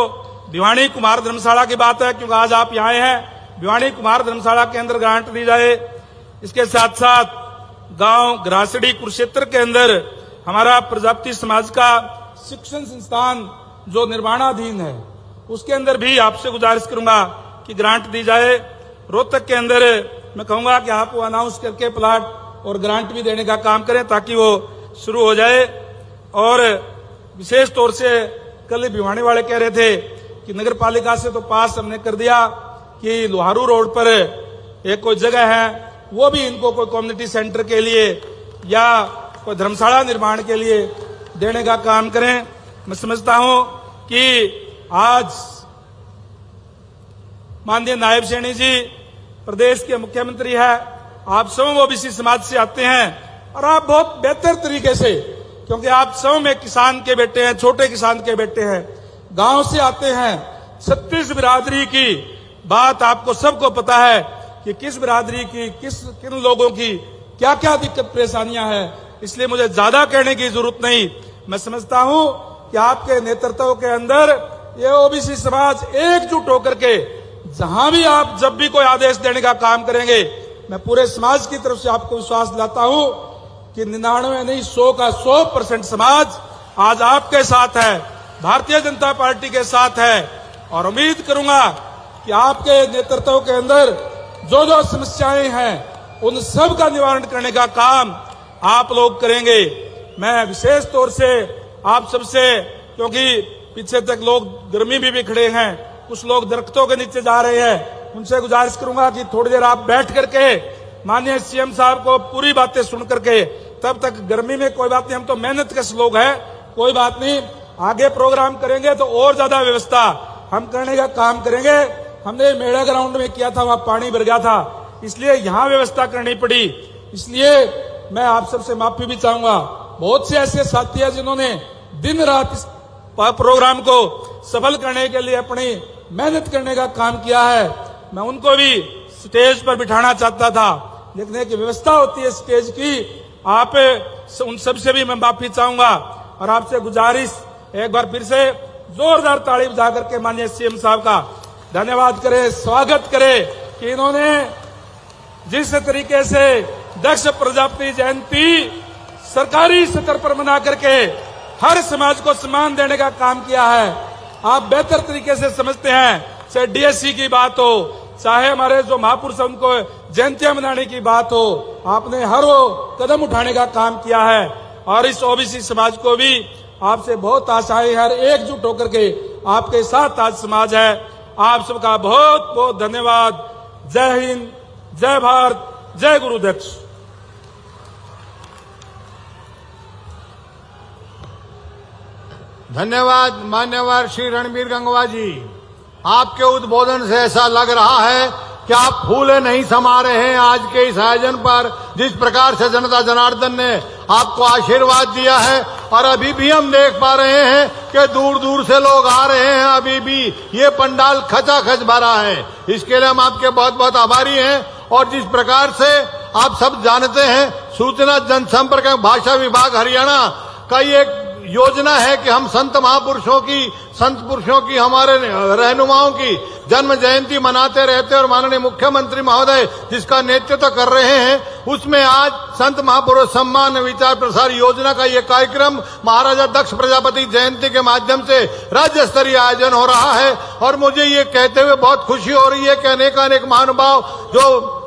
E: भिवानी कुमार धर्मशाला की बात है, क्योंकि आज आप यहाँ हैं, भिवानी कुमार धर्मशाला के अंदर ग्रांट दी जाए। इसके साथ साथ गांव ग्रासड़ी कुरुक्षेत्र के अंदर हमारा प्रजापति समाज का शिक्षण संस्थान जो निर्माणाधीन है, उसके अंदर भी आपसे गुजारिश करूंगा कि ग्रांट दी जाए। रोहतक के अंदर मैं कहूंगा कि आप वो अनाउंस करके प्लाट और ग्रांट भी देने का काम करें ताकि वो शुरू हो जाए। और विशेष तौर से कल भिवानी वाले कह रहे थे कि नगर पालिका से तो पास हमने कर दिया कि लोहारू रोड पर एक कोई जगह है, वो भी इनको कोई कम्युनिटी सेंटर के लिए या कोई धर्मशाला निर्माण के लिए देने का काम करें। मैं समझता हूं कि आज माननीय नायब सैनी जी प्रदेश के मुख्यमंत्री है, आप सब ओबीसी समाज से आते हैं, और आप बहुत बेहतर तरीके से, क्योंकि आप सब में किसान के बेटे हैं, छोटे किसान के बेटे हैं, गांव से आते हैं। 36 बिरादरी की बात आपको सबको पता है कि किस बिरादरी की किन लोगों की क्या क्या दिक्कत परेशानियां हैं, इसलिए मुझे ज्यादा कहने की जरूरत नहीं। मैं समझता हूं कि आपके नेतृत्व के अंदर ये ओबीसी समाज एकजुट होकर के जहां भी आप जब भी कोई आदेश देने का काम करेंगे, मैं पूरे समाज की तरफ से आपको विश्वास दिलाता हूं कि 99 नहीं 100 का 100% समाज आज आपके साथ है, भारतीय जनता पार्टी के साथ है। और उम्मीद करूंगा कि आपके नेतृत्व के अंदर जो जो समस्याएं हैं उन सब का निवारण करने का काम आप लोग करेंगे। मैं विशेष तौर से आप सबसे, क्योंकि पीछे तक लोग गर्मी भी खड़े हैं, कुछ लोग दरख्तों के नीचे जा रहे हैं, उनसे गुजारिश करूंगा कि थोड़ी देर आप बैठ करके माननीय सीएम साहब को पूरी बातें सुन करके, तब तक गर्मी में कोई बात नहीं, हम तो मेहनत कश लोग हैं, कोई बात नहीं, आगे प्रोग्राम करेंगे तो और ज्यादा व्यवस्था हम करने का काम करेंगे। हमने मेड़ा ग्राउंड में किया था, वहां पानी भर गया था, इसलिए यहां व्यवस्था करनी पड़ी। इसलिए मैं आप सबसे माफी भी चाहूंगा। बहुत से ऐसे साथी हैं जिन्होंने दिन रात इस प्रोग्राम को सफल करने के लिए अपनी मेहनत करने का काम किया है। मैं उनको भी स्टेज पर बिठाना चाहता था, लेकिन एक व्यवस्था होती है स्टेज की, आप उन सबसे भी मैं माफी चाहूंगा। और आपसे गुजारिश एक बार फिर से जोरदार ताली बजा करके माननीय सीएम साहब का धन्यवाद करें, स्वागत करें कि इन्होंने जिस तरीके से दक्ष प्रजापति जयंती सरकारी स्तर पर मना करके हर समाज को सम्मान देने का काम किया है। आप बेहतर तरीके से समझते हैं, चाहे डीएससी की बात हो, चाहे हमारे जो महापुरुष उनको जयंतियां मनाने की बात हो, आपने हर वो कदम उठाने का काम किया है। और इस ओबीसी समाज को भी आपसे बहुत आशाएं, हर एकजुट होकर के आपके साथ आज समाज है। आप सबका बहुत बहुत धन्यवाद। जय हिंद, जय भारत, जय गुरुदक्ष।
B: धन्यवाद मान्यवर श्री रणबीर गंगवा जी। आपके उद्बोधन से ऐसा लग रहा है कि आप फूले नहीं समा रहे हैं आज के इस आयोजन पर। जिस प्रकार से जनता जनार्दन ने आपको आशीर्वाद दिया है और अभी भी हम देख पा रहे हैं कि दूर दूर से लोग आ रहे हैं, अभी भी ये पंडाल खचाखच भरा है। इसके लिए हम आपके बहुत बहुत आभारी हैं। और जिस प्रकार से आप सब जानते हैं, सूचना जनसंपर्क एवं भाषा विभाग हरियाणा का ये योजना है कि हम संत महापुरुषों की, संत पुरुषों की, हमारे रहनुमाओं की जन्म जयंती मनाते रहते हैं। और माननीय मुख्यमंत्री महोदय जिसका नेतृत्व कर रहे हैं, उसमें आज संत महापुरुष सम्मान विचार प्रसार योजना का ये कार्यक्रम महाराजा दक्ष प्रजापति जयंती के माध्यम से राज्य स्तरीय आयोजन हो रहा है। और मुझे ये कहते हुए बहुत खुशी हो रही है कि अनेक महानुभाव, जो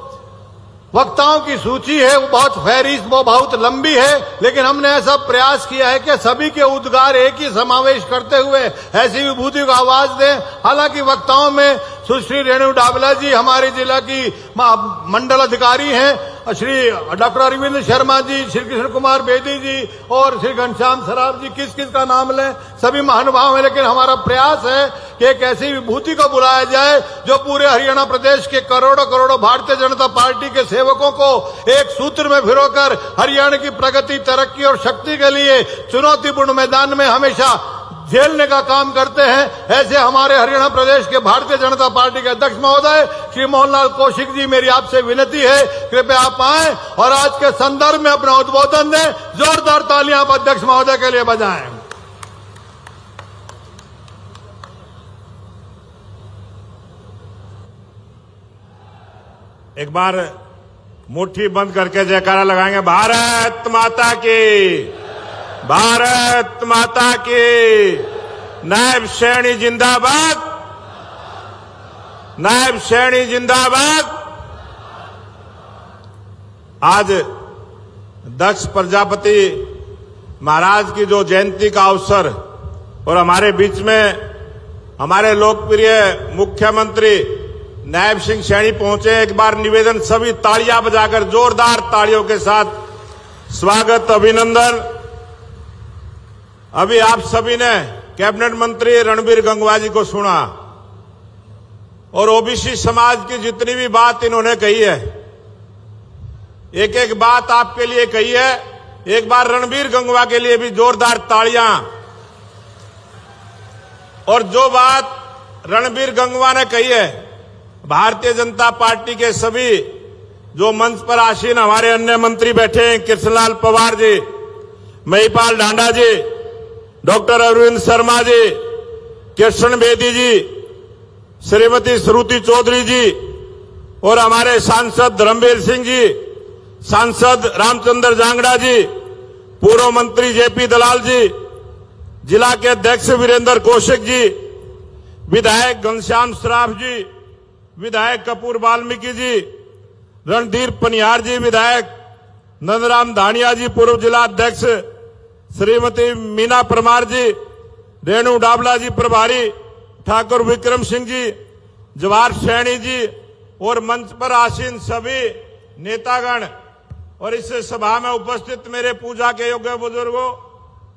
B: वक्ताओं की सूची है वो बहुत फहरिस्त, वो बहुत लंबी है, लेकिन हमने ऐसा प्रयास किया है कि सभी के उद्गार एक ही समावेश करते हुए ऐसी विभूति को आवाज दें। हालांकि वक्ताओं में सुश्री रेणु डाबला जी हमारे जिला की मंडल अधिकारी हैं, श्री डॉक्टर अरविंद शर्मा जी, श्री कृष्ण कुमार बेदी जी और श्री घनश्याम सराफ जी, किस किस का नाम लें, सभी महानुभाव हैं। लेकिन हमारा प्रयास है कि एक ऐसी विभूति को बुलाया जाए जो पूरे हरियाणा प्रदेश के करोड़ों करोड़ों भारतीय जनता पार्टी के सेवकों को एक सूत्र में भिरोकर हरियाणा की प्रगति, तरक्की और शक्ति के लिए चुनौतीपूर्ण मैदान में हमेशा झेलने का काम करते हैं। ऐसे हमारे हरियाणा प्रदेश के भारतीय जनता पार्टी के अध्यक्ष महोदय श्री मोहनलाल कौशिक जी, मेरी आपसे विनती है कृपया आप आएं और आज के संदर्भ में अपना उद्बोधन दें। जोरदार तालियां आप अध्यक्ष महोदय के लिए बजाएं।
F: एक बार मुट्ठी बंद करके जयकारा लगाएंगे। भारत माता की, भारत माता की। नायब सैनी जिंदाबाद, नायब सैनी जिंदाबाद। आज दक्ष प्रजापति महाराज की जो जयंती का अवसर और हमारे बीच में हमारे लोकप्रिय मुख्यमंत्री नायब सिंह सैनी पहुंचे। एक बार निवेदन, सभी तालियां बजाकर जोरदार तालियों के साथ स्वागत, अभिनंदन। अभी आप सभी ने कैबिनेट मंत्री रणबीर गंगवा जी को सुना और ओबीसी समाज की जितनी भी बात इन्होंने कही है, एक एक बात आपके लिए कही है। एक बार रणबीर गंगवा के लिए भी जोरदार तालियां। और जो बात रणबीर गंगवा ने कही है, भारतीय जनता पार्टी के सभी जो मंच पर आसीन हमारे अन्य मंत्री बैठे हैं, कृष्णलाल पवार जी, महिपाल ढांडा जी, डॉक्टर अरविंद शर्मा जी, कृष्ण बेदी जी, श्रीमती श्रुति चौधरी जी और हमारे सांसद धर्मवीर सिंह जी, सांसद रामचंद्र जांगड़ा जी, पूर्व मंत्री जेपी दलाल जी, जिला के अध्यक्ष वीरेंद्र कौशिक जी, विधायक घनश्याम सराफ जी, विधायक कपूर वाल्मीकि जी, रणधीर पनियार जी, विधायक नंदराम धानिया जी, पूर्व जिला अध्यक्ष श्रीमती मीना परमार जी, रेणु डाबला जी प्रभारी, ठाकुर विक्रम सिंह जी, जवाहर सैनी जी और मंच पर आसीन सभी नेतागण और इस सभा में उपस्थित मेरे पूजा के योग्य बुजुर्गों,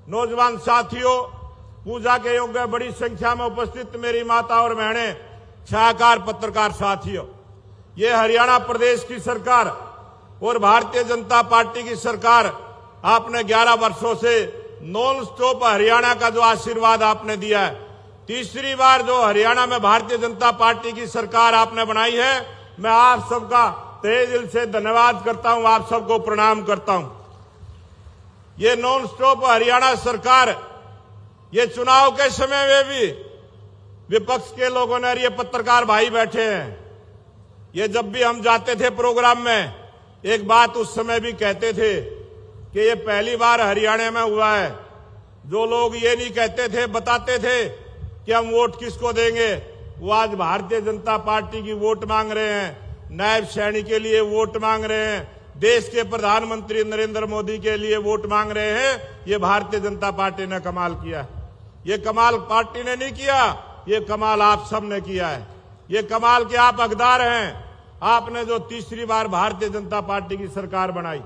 F: नौजवान साथियों, पूजा के योग्य बड़ी संख्या में उपस्थित मेरी माता और बहनें, छायाकार पत्रकार साथियों, ये हरियाणा प्रदेश की सरकार और भारतीय जनता पार्टी की सरकार, आपने 11 वर्षों से नॉन स्टॉप हरियाणा का जो आशीर्वाद आपने दिया है, तीसरी बार जो हरियाणा में भारतीय जनता पार्टी की सरकार आपने बनाई है, मैं आप सबका तहे दिल से धन्यवाद करता हूं, आप सबको प्रणाम करता हूं। ये नॉन स्टॉप हरियाणा सरकार, ये चुनाव के समय में भी विपक्ष के लोगों ने, ये पत्रकार भाई बैठे हैं, ये जब भी हम जाते थे प्रोग्राम में, एक बात उस समय भी कहते थे कि ये पहली बार हरियाणा में हुआ है। जो लोग ये नहीं कहते थे, बताते थे कि हम वोट किसको देंगे, वो आज भारतीय जनता पार्टी की वोट मांग रहे हैं, नायब सैनी के लिए वोट मांग रहे हैं, देश के प्रधानमंत्री नरेंद्र मोदी के लिए वोट मांग रहे हैं। ये भारतीय जनता पार्टी ने कमाल किया। ये कमाल पार्टी ने नहीं किया, ये कमाल आप सब ने किया है। ये कमाल के आप हकदार हैं। आपने जो तीसरी बार भारतीय जनता पार्टी की सरकार बनाई,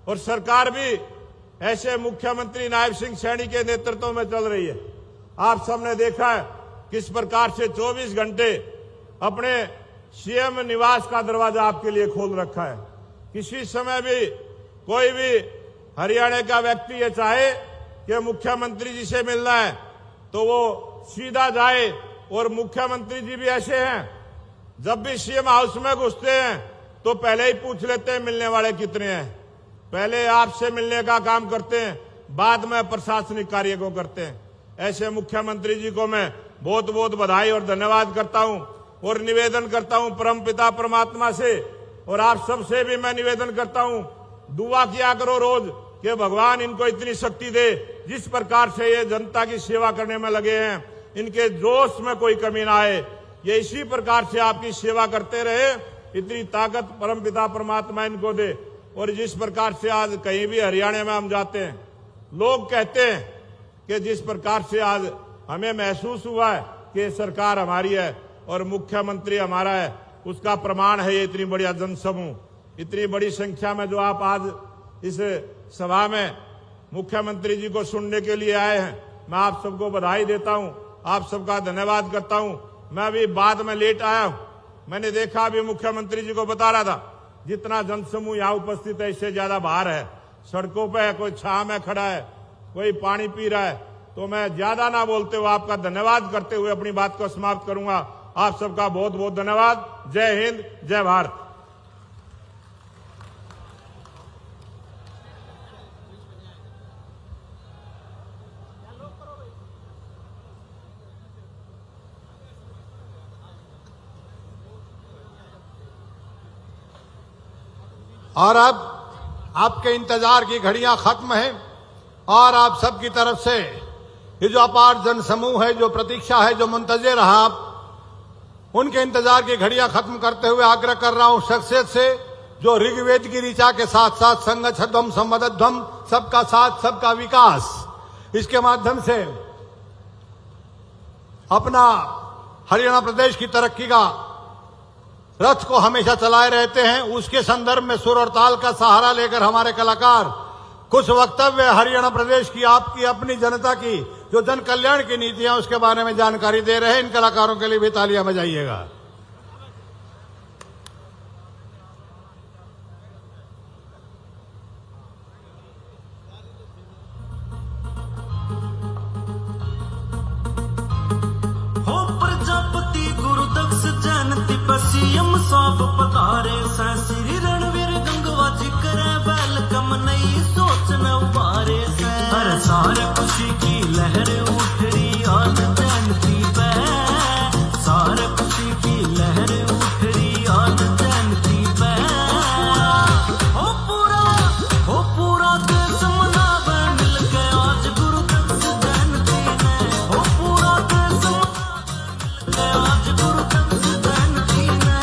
F: और सरकार भी ऐसे मुख्यमंत्री नायब सिंह सैनी के नेतृत्व में चल रही है। आप सबने देखा है किस प्रकार से 24 घंटे अपने सीएम निवास का दरवाजा आपके लिए खोल रखा है। किसी समय भी कोई भी हरियाणा का व्यक्ति ये चाहे कि मुख्यमंत्री जी से मिलना है तो वो सीधा जाए। और मुख्यमंत्री जी भी ऐसे हैं, जब भी सीएम हाउस में घुसते हैं तो पहले ही पूछ लेते हैं मिलने वाले कितने हैं। पहले आपसे मिलने का काम करते हैं, बाद में प्रशासनिक कार्य को करते हैं। ऐसे मुख्यमंत्री जी को मैं बहुत बहुत बधाई और धन्यवाद करता हूं, और निवेदन करता हूं परमपिता परमात्मा से, और आप सबसे भी मैं निवेदन करता हूं, दुआ किया करो रोज कि भगवान इनको इतनी शक्ति दे। जिस प्रकार से ये जनता की सेवा करने में लगे हैं, इनके जोश में कोई कमी ना आए। ये इसी प्रकार से आपकी सेवा करते रहे, इतनी ताकत परमपिता परमात्मा इनको दे। और जिस प्रकार से आज कहीं भी हरियाणा में हम जाते हैं, लोग कहते हैं कि जिस प्रकार से आज हमें महसूस हुआ है कि सरकार हमारी है और मुख्यमंत्री हमारा है, उसका प्रमाण है ये इतनी बड़ी जनसमूह, इतनी बड़ी संख्या में जो आप आज इस सभा में मुख्यमंत्री जी को सुनने के लिए आए हैं। मैं आप सबको बधाई देता हूं, आप सबका धन्यवाद करता हूं। मैं अभी बाद में लेट आया हूं, मैंने देखा अभी मुख्यमंत्री जी को बता रहा था, जितना जनसमूह यहाँ उपस्थित है इससे ज्यादा बाहर है, सड़कों पे है, कोई छांव में खड़ा है, कोई पानी पी रहा है। तो मैं ज्यादा ना बोलते हुए आपका धन्यवाद करते हुए अपनी बात को समाप्त करूंगा। आप सबका बहुत बहुत धन्यवाद। जय हिंद, जय भारत।
B: और अब आपके इंतजार की घड़ियां खत्म हैं, और आप सबकी तरफ से ये जो अपार जनसमूह है, जो प्रतीक्षा है, जो मुंतजिर रहा, आप उनके इंतजार की घड़ियां खत्म करते हुए आग्रह कर रहा हूं शख्सियत से जो ऋग्वेद की ऋचा के साथ साथ संगच्छध्वम संवदध्वम, सबका साथ सबका विकास, इसके माध्यम से अपना हरियाणा प्रदेश की तरक्की का रथ को हमेशा चलाए रहते हैं। उसके संदर्भ में सुर और ताल का सहारा लेकर हमारे कलाकार कुछ वक्तव्य हरियाणा प्रदेश की, आपकी अपनी जनता की जो जन कल्याण की नीतियां उसके बारे में जानकारी दे रहे हैं। इन कलाकारों के लिए भी तालियां बजाइएगा।
G: हो प्रजापति गुरु दक्ष जयंती पसीएम सब पधारे सै श्री रणवीर गंगवा जी करे वेलकम नई सोच न उबारे सै हर सारे खुशी की लहर उठड़ी आज जयंती पे सारे खुशी की लहर उठड़ी आज जयंती पे हो पूरा देश मनावे मिलके आज गुरु दक्ष जयंती ने हो पूरा देश मनावे आज गुरु दक्ष जयंती ने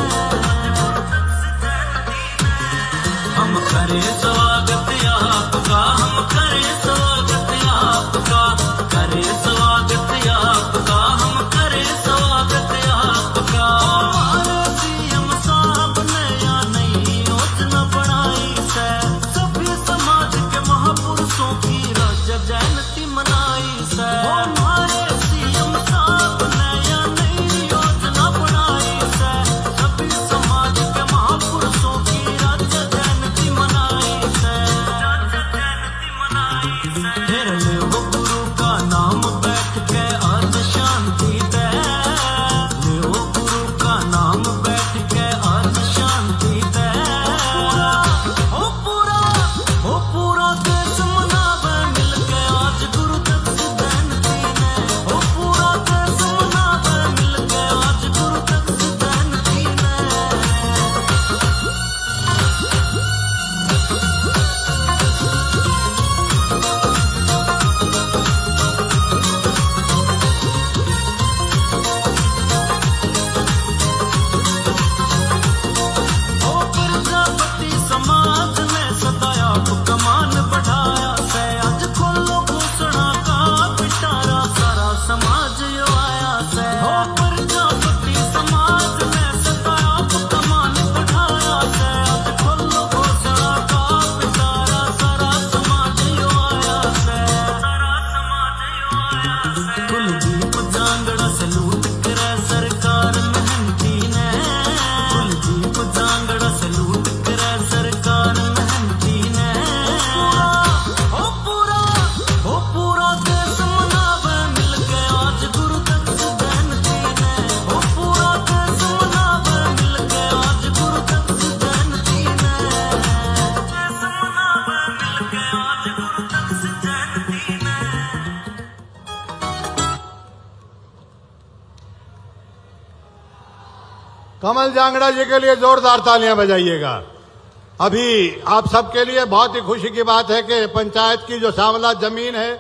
B: कमल जांगड़ा जी के लिए जोरदार तालियां बजाइएगा। अभी आप सबके लिए बहुत ही खुशी की बात है कि पंचायत की जो सांवला जमीन है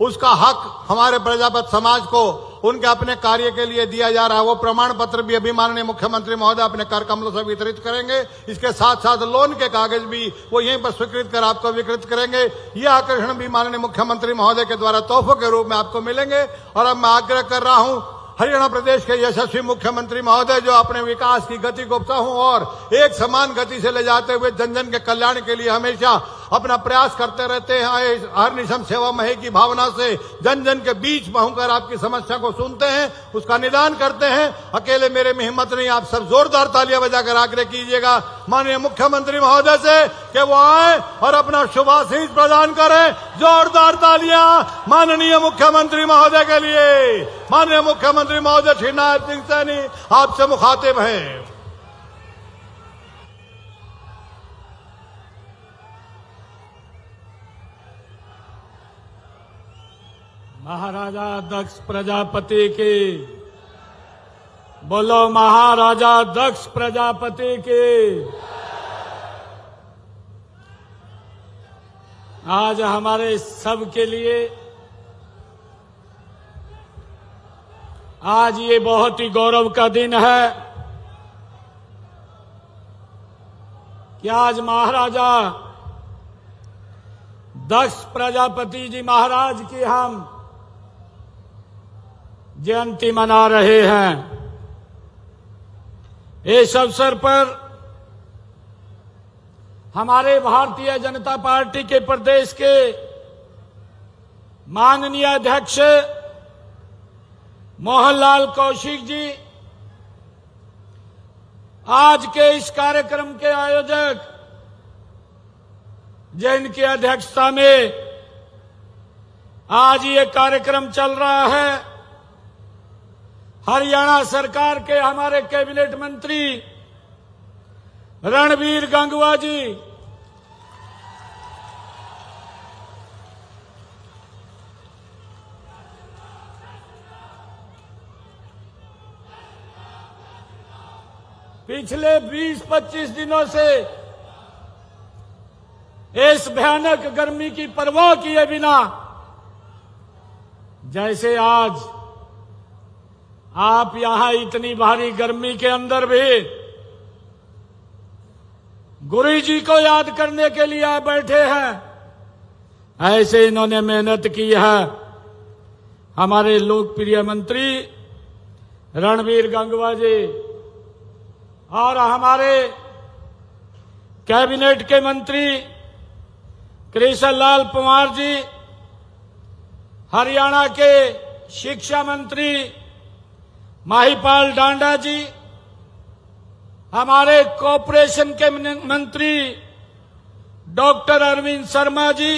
B: उसका हक हमारे प्रजापत समाज को उनके अपने कार्य के लिए दिया जा रहा है। वो प्रमाण पत्र भी अभी माननीय मुख्यमंत्री महोदय अपने कर कमलों से वितरित करेंगे। इसके साथ साथ लोन के कागज भी वो यहीं पर स्वीकृत कर आपको वितरित करेंगे। ये आकर्षण भी माननीय मुख्यमंत्री महोदय के द्वारा तोहफों के रूप में आपको मिलेंगे। और अब मैं आग्रह कर रहा हूं हरियाणा प्रदेश के यशस्वी मुख्यमंत्री महोदय जो अपने विकास की गति को चाहूं और एक समान गति से ले जाते हुए जन जन के कल्याण के लिए हमेशा अपना प्रयास करते रहते हैं। हर निशम सेवा महे की भावना से जन जन के बीच पहुंचकर आपकी समस्या को सुनते हैं, उसका निदान करते हैं। अकेले मेरे में हिम्मत नहीं, आप सब जोरदार तालियां बजाकर आग्रह कीजिएगा माननीय मुख्यमंत्री महोदय से कि वो आए और अपना शुभाशीष प्रदान करें। जोरदार तालियां माननीय मुख्यमंत्री महोदय के लिए। माननीय मुख्यमंत्री महोदय श्री नायब सिंह सैनी आपसे मुखातिब हैं।
E: महाराजा दक्ष प्रजापति की बोलो, महाराजा दक्ष प्रजापति की। आज हमारे सब के लिए आज ये बहुत ही गौरव का दिन है कि आज महाराजा दक्ष प्रजापति जी महाराज की हम जयंती मना रहे हैं। इस अवसर पर हमारे भारतीय जनता पार्टी के प्रदेश के माननीय अध्यक्ष मोहनलाल कौशिक जी, आज के इस कार्यक्रम के आयोजक जिनकी अध्यक्षता में आज ये कार्यक्रम चल रहा है, हरियाणा सरकार के हमारे कैबिनेट मंत्री रणबीर गंगवा जी, पिछले 20-25 दिनों से इस भयानक गर्मी की परवाह किए बिना जैसे आज आप यहां इतनी भारी गर्मी के अंदर भी गुरु जी को याद करने के लिए आप बैठे हैं, ऐसे इन्होंने मेहनत की है। हमारे लोकप्रिय मंत्री रणबीर गंगवा जी और हमारे कैबिनेट के मंत्री कृष्ण लाल पंवार जी, हरियाणा के शिक्षा मंत्री महिपाल डांडा जी, हमारे कॉरपोरेशन के मंत्री डॉक्टर अरविंद शर्मा जी,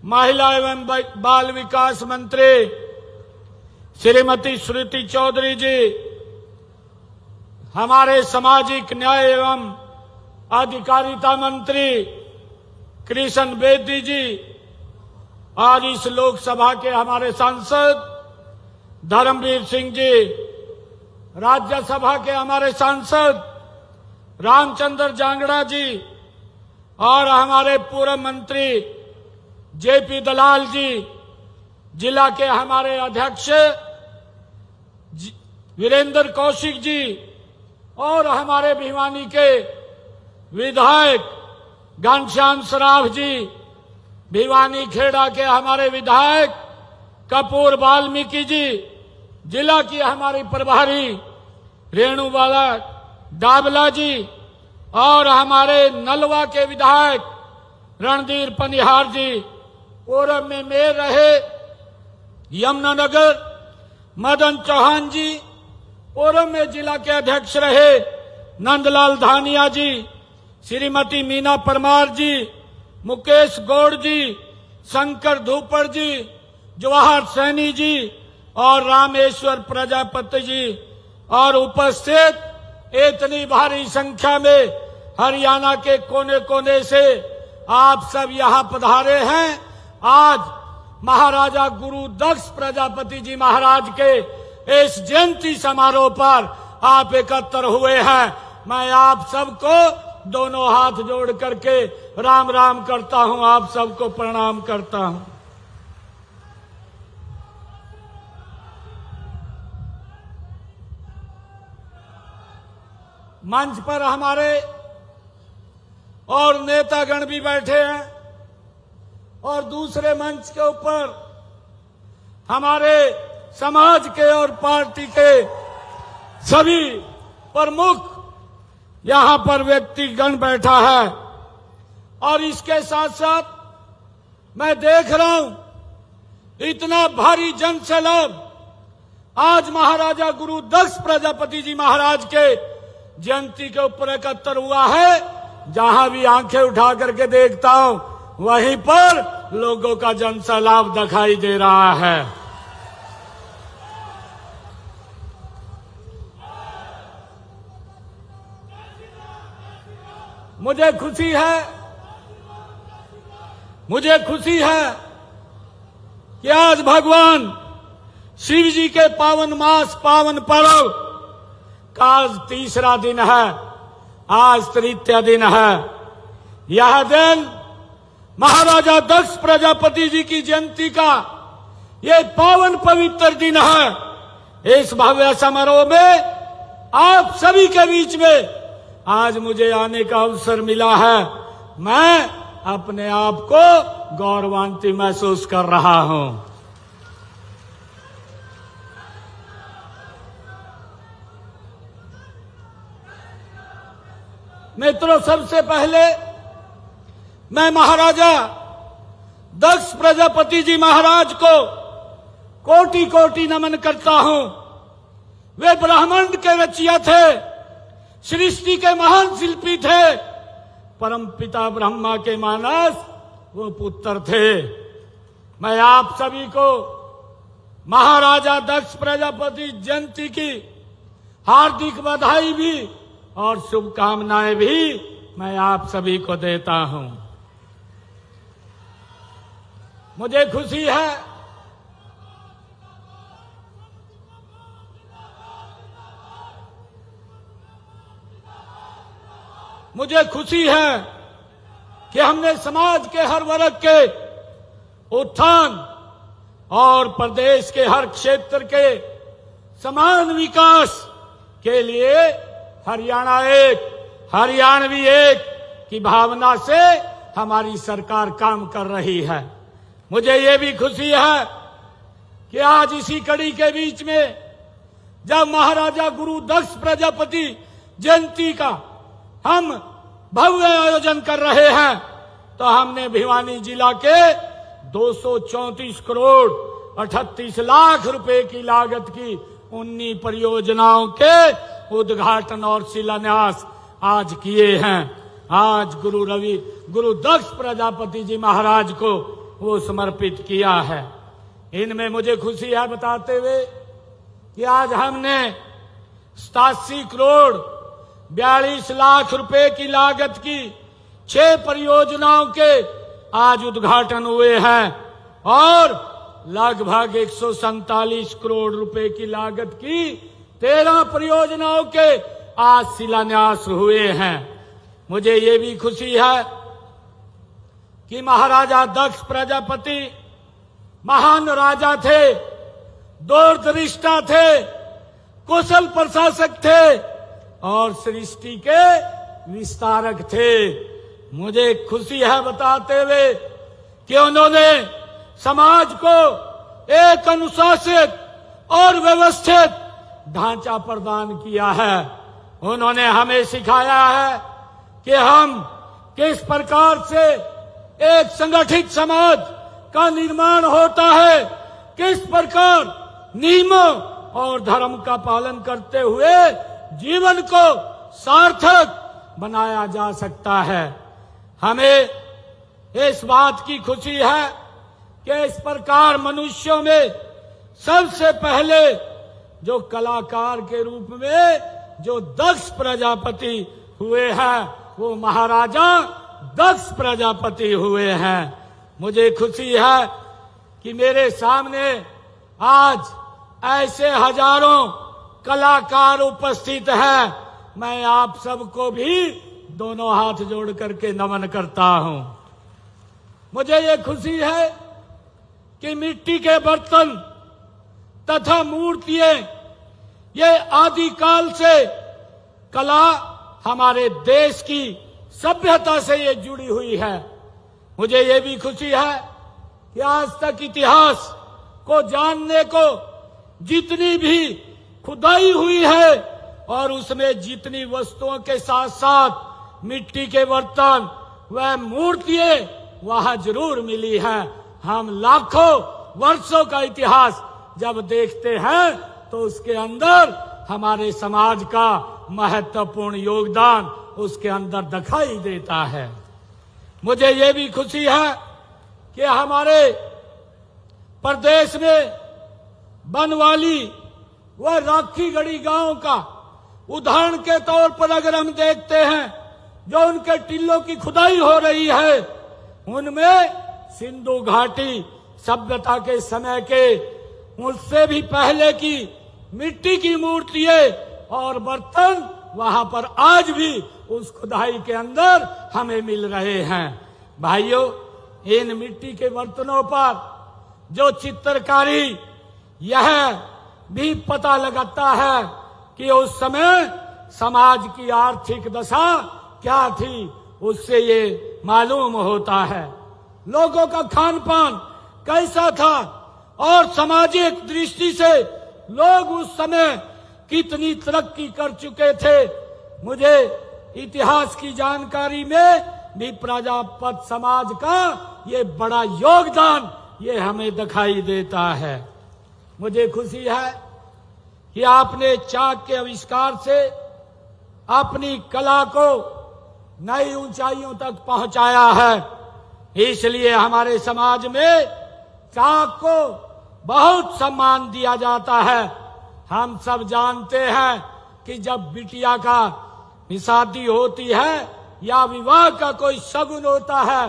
E: महिला एवं बाल विकास मंत्री श्रीमती श्रुति चौधरी जी, हमारे सामाजिक न्याय एवं अधिकारिता मंत्री कृष्ण बेदी जी, आज इस लोकसभा के हमारे सांसद धर्मवीर सिंह जी, राज्यसभा के हमारे सांसद रामचंद्र जांगड़ा जी और हमारे पूर्व मंत्री जेपी दलाल जी, जिला के हमारे अध्यक्ष वीरेंद्र कौशिक जी और हमारे भिवानी के विधायक घनश्याम सराफ जी, भिवानी खेड़ा के हमारे विधायक कपूर वाल्मीकि जी, जिला की हमारी प्रभारी रेणुबाला डाबला जी और हमारे नलवा के विधायक रणधीर पनिहार जी, पूर्व में मेयर रहे यमुनानगर मदन चौहान जी, पूर्व में जिला के अध्यक्ष रहे नंदलाल धानिया जी, श्रीमती मीना परमार जी, मुकेश गौड़ जी, शंकर धूपर जी, जवाहर सैनी जी और रामेश्वर प्रजापति जी और उपस्थित इतनी भारी संख्या में हरियाणा के कोने कोने से आप सब यहाँ पधारे हैं। आज महाराजा गुरु दक्ष प्रजापति जी महाराज के इस जयंती समारोह पर आप एकत्र हुए हैं। मैं आप सबको दोनों हाथ जोड़ करके राम राम करता हूं, आप सबको प्रणाम करता हूं। मंच पर हमारे और नेतागण भी बैठे हैं और दूसरे मंच के ऊपर हमारे समाज के और पार्टी के सभी प्रमुख यहां पर व्यक्तिगण बैठा है। और इसके साथ साथ मैं देख रहा हूं इतना भारी जनसैलाब आज महाराजा गुरु दक्ष प्रजापति जी महाराज के जयंती के ऊपर एकत्र हुआ है। जहां भी आंखें उठा करके देखता हूं वहीं पर लोगों का जनसैलाब दिखाई दे रहा है। मुझे खुशी है कि आज भगवान शिव जी के पावन मास पावन पर्व का आज तीसरा दिन है, आज तृतीय दिन है। यह दिन महाराजा दक्ष प्रजापति जी की जयंती का ये पावन पवित्र दिन है। इस भव्य समारोह में आप सभी के बीच में आज मुझे आने का अवसर मिला है। मैं अपने आप को गौरवान्वित महसूस कर रहा हूं। मित्रों, सबसे पहले मैं महाराजा दक्ष प्रजापति जी महाराज को कोटि कोटि नमन करता हूं। वे ब्रह्मांड के रचयिता थे, सृष्टि के महान शिल्पी थे, परम पिता ब्रह्मा के मानस वो पुत्र थे। मैं आप सभी को महाराजा दक्ष प्रजापति जयंती की हार्दिक बधाई भी और शुभकामनाएं भी मैं आप सभी को देता हूं। मुझे खुशी है कि हमने समाज के हर वर्ग के उत्थान और प्रदेश के हर क्षेत्र के समान विकास के लिए हरियाणा एक, हरियाणवी एक की भावना से हमारी सरकार काम कर रही है। मुझे ये भी खुशी है कि आज इसी कड़ी के बीच में जब महाराजा गुरु दक्ष प्रजापति जयंती का हम भव्य आयोजन कर रहे हैं तो हमने भिवानी जिला के 234 करोड़ 38 लाख रुपए की लागत की 19 परियोजनाओं के उद्घाटन और शिलान्यास आज किए हैं। आज गुरु दक्ष प्रजापति जी महाराज को वो समर्पित किया है। इनमें मुझे खुशी है बताते हुए कि आज हमने 87 करोड़ 42 लाख रुपए की लागत की 6 परियोजनाओं के आज उद्घाटन हुए हैं और लगभग 147 करोड़ रुपए की लागत की 13 परियोजनाओं के आज शिलान्यास हुए हैं। मुझे ये भी खुशी है कि महाराजा दक्ष प्रजापति महान राजा थे, दूरदृष्टा थे, कुशल प्रशासक थे और सृष्टि के विस्तारक थे। मुझे खुशी है बताते हुए कि उन्होंने समाज को एक अनुशासित और व्यवस्थित ढांचा प्रदान किया है। उन्होंने हमें सिखाया है कि हम किस प्रकार से एक संगठित समाज का निर्माण होता है, किस प्रकार नियमों और धर्म का पालन करते हुए जीवन को सार्थक बनाया जा सकता है। हमें इस बात की खुशी है कि इस प्रकार मनुष्यों में सबसे पहले जो कलाकार के रूप में जो दक्ष प्रजापति हुए हैं वो महाराजा दक्ष प्रजापति हुए हैं। मुझे खुशी है कि मेरे सामने आज ऐसे हजारों
H: कलाकार उपस्थित हैं, मैं आप सबको भी दोनों हाथ जोड़ करके नमन करता हूं। मुझे ये खुशी है कि मिट्टी के बर्तन तथा मूर्तियां, ये आदिकाल से कला हमारे देश की सभ्यता से ये जुड़ी हुई है। मुझे ये भी खुशी है कि आज तक इतिहास को जानने को जितनी भी खुदाई हुई है और उसमें जितनी वस्तुओं के साथ साथ मिट्टी के बर्तन व मूर्तियां वहां जरूर मिली है। हम लाखों वर्षों का इतिहास जब देखते हैं तो उसके अंदर हमारे समाज का महत्वपूर्ण योगदान उसके अंदर दिखाई देता है। मुझे ये भी खुशी है कि हमारे प्रदेश में बनवाली व राखीगढ़ी गांव का उदाहरण के तौर पर अगर हम देखते हैं, जो उनके टिल्लों की खुदाई हो रही है, उनमें सिंधु घाटी सभ्यता के समय के उससे भी पहले की मिट्टी की मूर्तियां और बर्तन वहां पर आज भी उस खुदाई के अंदर हमें मिल रहे हैं। भाइयों, इन मिट्टी के बर्तनों पर जो चित्रकारी, यह भी पता लगाता है कि उस समय समाज की आर्थिक दशा क्या थी, उससे ये मालूम होता है। लोगों का खान पान कैसा था और सामाजिक दृष्टि से लोग उस समय कितनी तरक्की कर चुके थे। मुझे इतिहास की जानकारी में भी प्रजापत समाज का ये बड़ा योगदान ये हमें दिखाई देता है। मुझे खुशी है कि आपने चाक के आविष्कार से अपनी कला को नई ऊंचाइयों तक पहुंचाया है। इसलिए हमारे समाज में चाक को बहुत सम्मान दिया जाता है। हम सब जानते हैं कि जब बिटिया का शादी होती है या विवाह का कोई शगुन होता है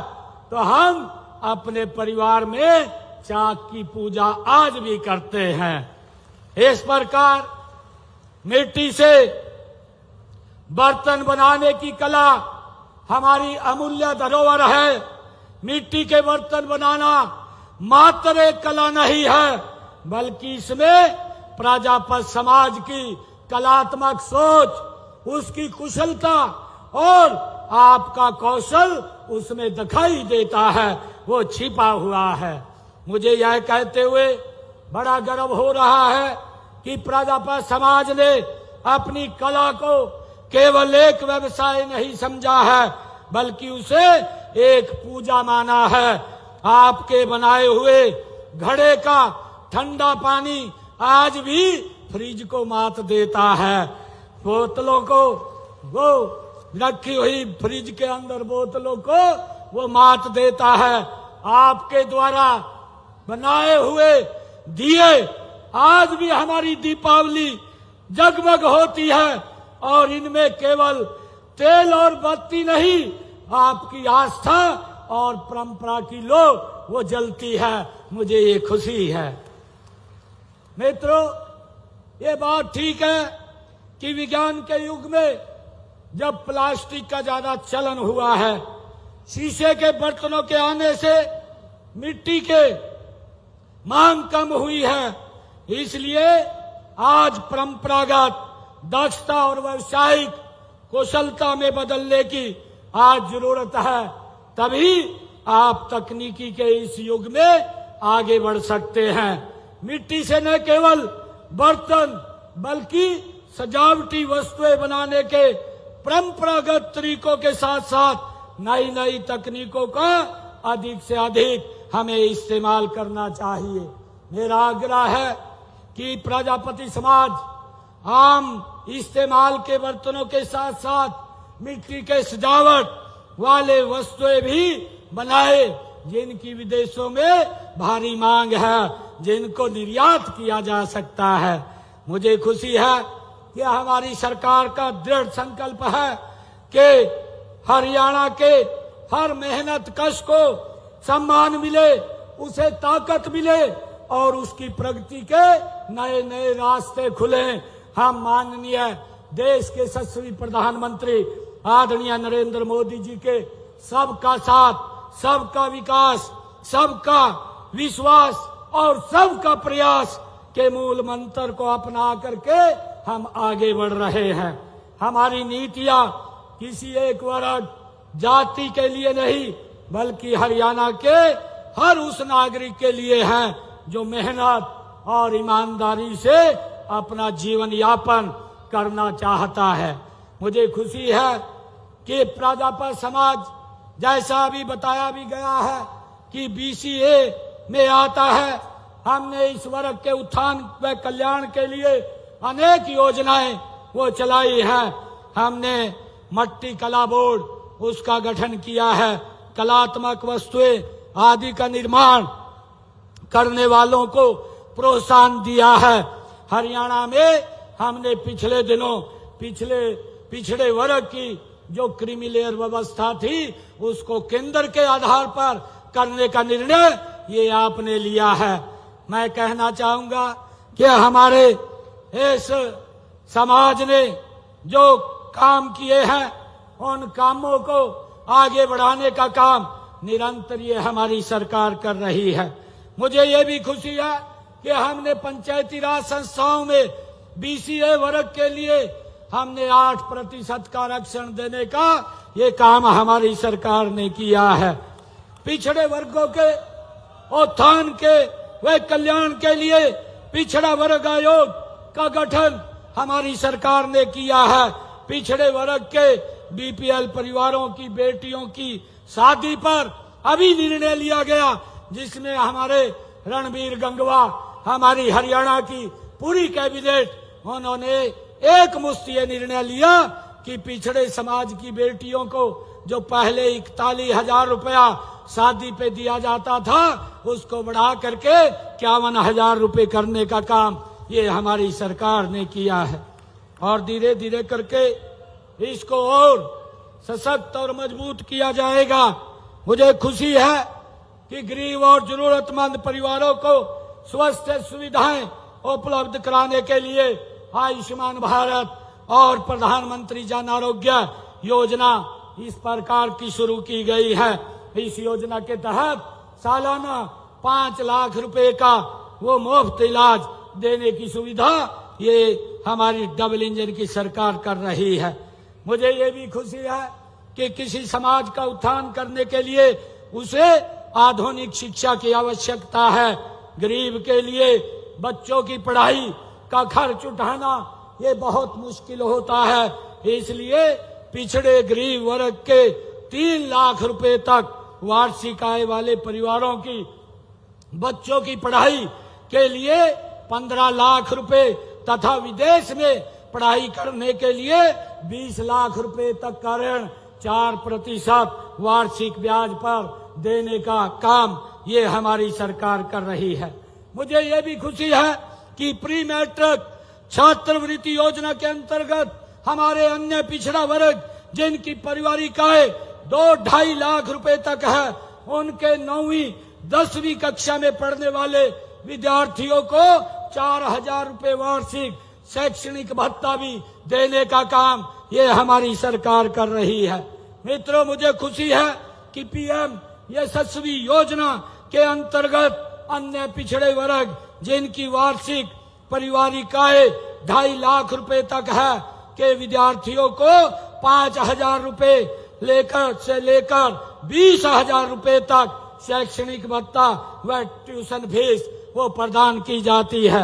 H: तो हम अपने परिवार में चाक की पूजा आज भी करते हैं। इस प्रकार मिट्टी से बर्तन बनाने की कला हमारी अमूल्य धरोहर है। मिट्टी के बर्तन बनाना मात्र एक कला नहीं है, बल्कि इसमें प्रजापत समाज की कलात्मक सोच, उसकी कुशलता और आपका कौशल उसमें दिखाई देता है, वो छिपा हुआ है। मुझे यह कहते हुए बड़ा गर्व हो रहा है कि प्रजापत समाज ने अपनी कला को केवल एक व्यवसाय नहीं समझा है, बल्कि उसे एक पूजा माना है। आपके बनाए हुए घड़े का ठंडा पानी आज भी फ्रिज को मात देता है। बोतलों को, वो रखी हुई फ्रिज के अंदर बोतलों को वो मात देता है। आपके द्वारा बनाए हुए दिए आज भी हमारी दीपावली जगमग होती है और इनमें केवल तेल और बत्ती नहीं, आपकी आस्था और परंपरा की लो वो जलती है। मुझे ये खुशी है। मित्रों, ये बात ठीक है कि विज्ञान के युग में जब प्लास्टिक का ज्यादा चलन हुआ है, शीशे के बर्तनों के आने से मिट्टी के मांग कम हुई है। इसलिए आज परंपरागत दक्षता और व्यावसायिक कुशलता में बदलने की आज जरूरत है। तभी आप तकनीकी के इस युग में आगे बढ़ सकते हैं। मिट्टी से न केवल बर्तन बल्कि सजावटी वस्तुएं बनाने के परंपरागत तरीकों के साथ साथ नई नई तकनीकों का अधिक से अधिक हमें इस्तेमाल करना चाहिए। मेरा आग्रह है कि प्रजापति समाज आम इस्तेमाल के बर्तनों के साथ साथ मिट्टी के सजावट वाले वस्तुएं भी बनाए, जिनकी विदेशों में भारी मांग है, जिनको निर्यात किया जा सकता है। मुझे खुशी है कि हमारी सरकार का दृढ़ संकल्प है कि हरियाणा के हर मेहनत कश को सम्मान मिले, उसे ताकत मिले और उसकी प्रगति के नए नए रास्ते खुले। हम माननीय देश के यशस्वी प्रधानमंत्री आदरणीय नरेंद्र मोदी जी के सबका साथ, सबका विकास, सबका विश्वास और सबका प्रयास के मूल मंत्र को अपना करके हम आगे बढ़ रहे हैं। हमारी नीतियां किसी एक वर्ग जाति के लिए नहीं बल्कि हरियाणा के हर उस नागरिक के लिए हैं जो मेहनत और ईमानदारी से अपना जीवन यापन करना चाहता है। मुझे खुशी है कि प्रजापति समाज, जैसा अभी बताया भी गया है कि BCA में आता है, हमने इस वर्ग के उत्थान व कल्याण के लिए अनेक योजनाएं वो चलाई हैं। हमने मट्टी कला बोर्ड उसका गठन किया है, कलात्मक वस्तुएं आदि का निर्माण करने वालों को प्रोत्साहन दिया है। हरियाणा में हमने पिछले दिनों पिछड़े वर्ग की जो क्रीमी लेयर व्यवस्था थी उसको केंद्र के आधार पर करने का निर्णय ये आपने लिया है। मैं कहना चाहूंगा कि हमारे इस समाज ने जो काम किए हैं उन कामों को आगे बढ़ाने का काम निरंतर ये हमारी सरकार कर रही है। मुझे ये भी खुशी है कि हमने पंचायती राज संस्थाओं में BCA वर्ग के लिए हमने 8% का आरक्षण देने का ये काम हमारी सरकार ने किया है। पिछड़े वर्गों के उत्थान के व कल्याण के लिए पिछड़ा वर्ग आयोग का गठन हमारी सरकार ने किया है। पिछड़े वर्ग के BPL परिवारों की बेटियों की शादी पर अभी निर्णय लिया गया जिसमें हमारे रणबीर गंगवा, हमारी हरियाणा की पूरी कैबिनेट, उन्होंने एक मुश्त ये निर्णय लिया कि पिछड़े समाज की बेटियों को जो पहले 41,000 रुपया शादी पे दिया जाता था उसको बढ़ा करके 51,000 रुपये करने का काम ये हमारी सरकार ने किया है। और धीरे धीरे करके इसको और सशक्त और मजबूत किया जाएगा। मुझे खुशी है कि गरीब और जरूरतमंद परिवारों को स्वास्थ्य सुविधाएं उपलब्ध कराने के लिए आयुष्मान भारत और प्रधानमंत्री जन आरोग्य योजना इस प्रकार की शुरू की गई है। इस योजना के तहत सालाना 5 लाख रुपए का वो मुफ्त इलाज देने की सुविधा ये हमारी डबल इंजन की सरकार कर रही है। मुझे ये भी खुशी है कि किसी समाज का उत्थान करने के लिए उसे आधुनिक शिक्षा की आवश्यकता है। गरीब के लिए बच्चों की पढ़ाई का खर्च उठाना ये बहुत मुश्किल होता है, इसलिए पिछड़े गरीब वर्ग के 3 लाख रुपए तक वार्षिक आय वाले परिवारों की बच्चों की पढ़ाई के लिए 15 लाख रुपए तथा विदेश में पढ़ाई करने के लिए 20 लाख रुपए तक का ऋण 4% वार्षिक ब्याज पर देने का काम ये हमारी सरकार कर रही है। मुझे ये भी खुशी है कि प्री मैट्रिक छात्रवृत्ति योजना के अंतर्गत हमारे अन्य पिछड़ा वर्ग जिनकी पारिवारिक आय 2-2.5 लाख रुपए तक है, उनके 9वीं 10वीं कक्षा में पढ़ने वाले विद्यार्थियों को 4,000 रुपए वार्षिक शैक्षणिक भत्ता भी देने का काम ये हमारी सरकार कर रही है। मित्रों, मुझे खुशी है कि PM यशस्वी योजना के अंतर्गत अन्य पिछड़े वर्ग जिनकी वार्षिक पारिवारिक आय 2.5 लाख रुपए तक है के विद्यार्थियों को 5,000 रुपए लेकर 20,000 रुपए तक शैक्षणिक भत्ता व ट्यूशन फीस वो प्रदान की जाती है।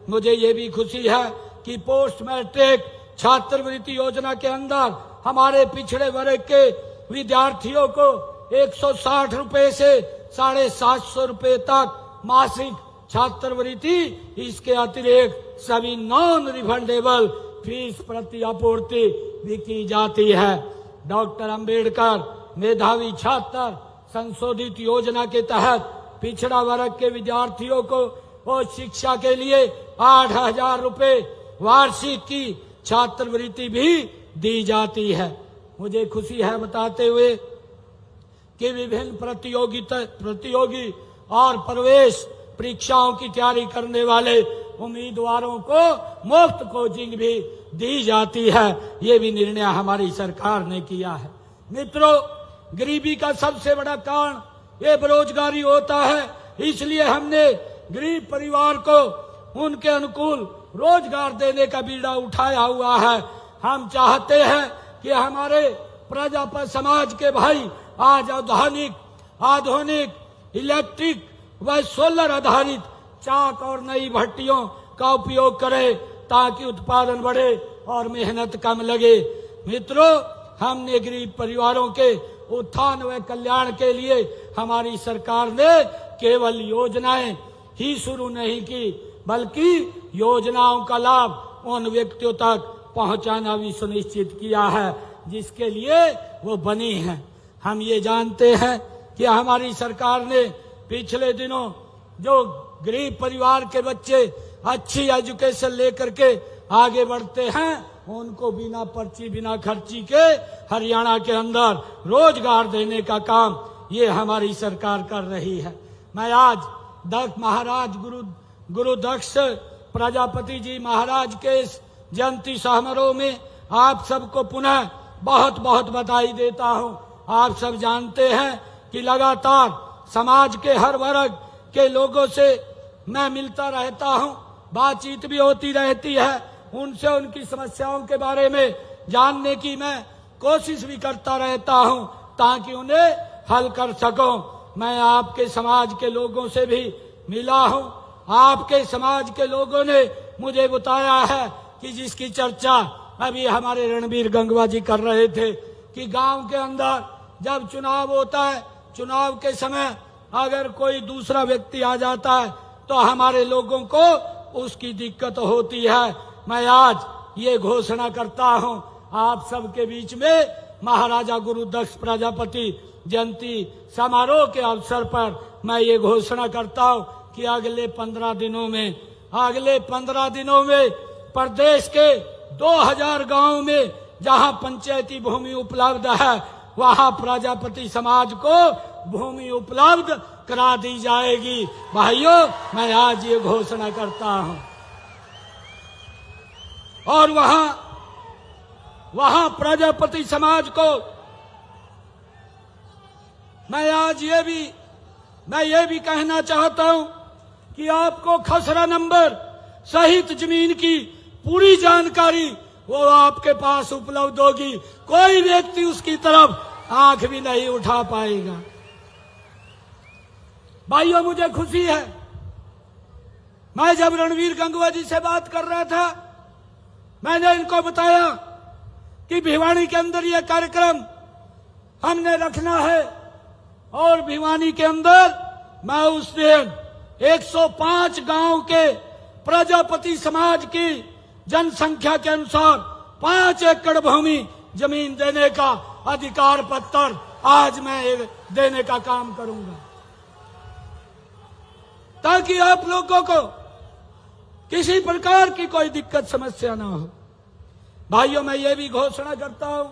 H: मुझे ये भी खुशी है कि पोस्ट मैट्रिक छात्रवृत्ति योजना के अंदर हमारे पिछड़े वर्ग के विद्यार्थियों को 160 रुपए से 750 रुपए तक मासिक छात्रवृत्ति, इसके अतिरिक्त सभी नॉन रिफंडेबल फीस प्रति आपूर्ति भी की जाती है। डॉक्टर अंबेडकर मेधावी छात्र संशोधित योजना के तहत पिछड़ा वर्ग के विद्यार्थियों को और शिक्षा के लिए 8,000 रुपए वार्षिक की छात्रवृत्ति भी दी जाती है। मुझे खुशी है बताते हुए कि विभिन्न प्रतियोगी और प्रवेश परीक्षाओं की तैयारी करने वाले उम्मीदवारों को मुफ्त कोचिंग भी दी जाती है। ये भी निर्णय हमारी सरकार ने किया है। मित्रों, गरीबी का सबसे बड़ा कारण ये बेरोजगारी होता है, इसलिए हमने गरीब परिवार को उनके अनुकूल रोजगार देने का बीड़ा उठाया हुआ है। हम चाहते हैं कि हमारे प्रजापति समाज के भाई आज आधुनिक इलेक्ट्रिक व सोलर आधारित चाक और नई भट्टियों का उपयोग करें ताकि उत्पादन बढ़े और मेहनत कम लगे। मित्रों, हमने गरीब परिवारों के उत्थान व कल्याण के लिए हमारी सरकार ने केवल योजनाएं ही शुरू नहीं की, बल्कि योजनाओं का लाभ उन व्यक्तियों तक पहुंचाना भी सुनिश्चित किया है जिसके लिए वो बनी है। हम ये जानते हैं कि हमारी सरकार ने पिछले दिनों जो गरीब परिवार के बच्चे अच्छी एजुकेशन लेकर के आगे बढ़ते हैं उनको बिना पर्ची बिना खर्ची के हरियाणा के अंदर रोजगार देने का काम ये हमारी सरकार कर रही है। मैं आज महाराज गुरु दक्ष प्रजापति जी महाराज के इस जयंती समारोह में आप सबको पुनः बहुत बहुत बधाई देता हूं। आप सब जानते हैं कि लगातार समाज के हर वर्ग के लोगों से मैं मिलता रहता हूं, बातचीत भी होती रहती है, उनसे उनकी समस्याओं के बारे में जानने की मैं कोशिश भी करता रहता हूं ताकि उन्हें हल कर सकूं। मैं आपके समाज के लोगों से भी मिला हूं। आपके समाज के लोगों ने मुझे बताया है कि जिसकी चर्चा अभी हमारे रणबीर गंगवा जी कर रहे थे कि गांव के अंदर जब चुनाव होता है, चुनाव के समय अगर कोई दूसरा व्यक्ति आ जाता है तो हमारे लोगों को उसकी दिक्कत होती है। मैं आज ये घोषणा करता हूं आप सबके बीच में महाराजा गुरु दक्ष प्रजापति जयंती समारोह के अवसर पर मैं ये घोषणा करता हूं कि अगले 15 दिनों में प्रदेश के 2000 गांवों में जहां पंचायती भूमि उपलब्ध है वहां प्रजापति समाज को भूमि उपलब्ध करा दी जाएगी। भाइयों, मैं आज ये घोषणा करता हूं और वहां प्रजापति समाज को मैं आज ये भी कहना चाहता हूं कि आपको खसरा नंबर सहित जमीन की पूरी जानकारी वो आपके पास उपलब्ध होगी। कोई व्यक्ति उसकी तरफ आंख भी नहीं उठा पाएगा। भाइयों, मुझे खुशी है, मैं जब रणबीर गंगवा जी से बात कर रहा था मैंने इनको बताया कि भिवानी के अंदर यह कार्यक्रम हमने रखना है और भिवानी के अंदर मैं उस दिन 105 गांव के प्रजापति समाज की जनसंख्या के अनुसार 5 एकड़ भूमि जमीन देने का अधिकार पत्र आज मैं देने का काम करूंगा ताकि आप लोगों को किसी प्रकार की कोई दिक्कत समस्या ना हो। भाइयों, मैं ये भी घोषणा करता हूं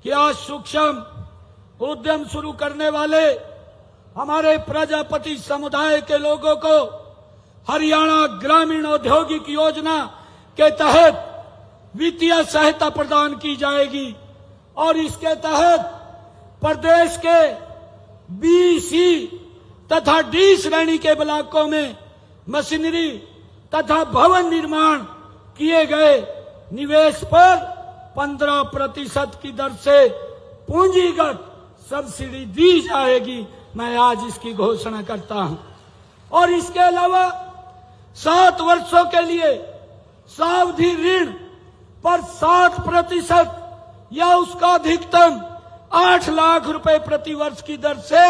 H: कि आज सूक्ष्म उद्यम शुरू करने वाले हमारे प्रजापति समुदाय के लोगों को हरियाणा ग्रामीण औद्योगिक योजना के तहत वित्तीय सहायता प्रदान की जाएगी और इसके तहत प्रदेश के बी, सी तथा डी श्रेणी के ब्लॉकों में मशीनरी तथा भवन निर्माण किए गए निवेश पर 15% की दर से पूंजीगत सब्सिडी दी जाएगी। मैं आज इसकी घोषणा करता हूं और इसके अलावा 7 वर्षों के लिए सावधि ऋण पर 7% या उसका अधिकतम 8 लाख रुपए प्रति वर्ष की दर से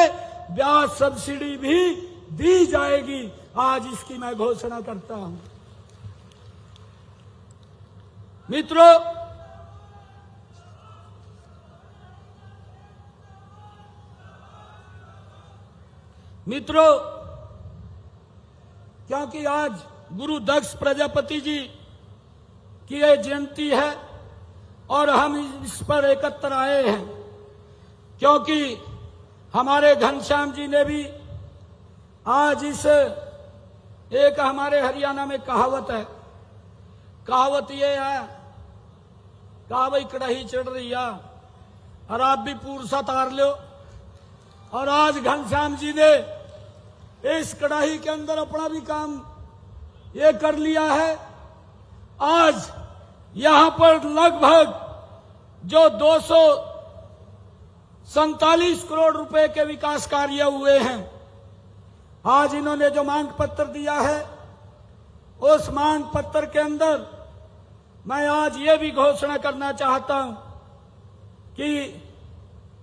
H: ब्याज सब्सिडी भी दी जाएगी। आज इसकी मैं घोषणा करता हूं। मित्रों, क्योंकि आज गुरु दक्ष प्रजापति जी की यह जयंती है और हम इस पर एकत्र आए हैं क्योंकि हमारे घनश्याम जी ने भी आज इस एक हमारे हरियाणा में कहावत है, कहावत ये है, कहा भाई कड़ाही चढ़ रही है और आप भी पूरसा तार लो। और आज घनश्याम जी ने इस कड़ाही के अंदर अपना भी काम ये कर लिया है। आज यहां पर लगभग जो 247 करोड़ रुपए के विकास कार्य हुए हैं, आज इन्होंने जो मांग पत्र दिया है, उस मांग पत्र के अंदर मैं आज ये भी घोषणा करना चाहता हूं कि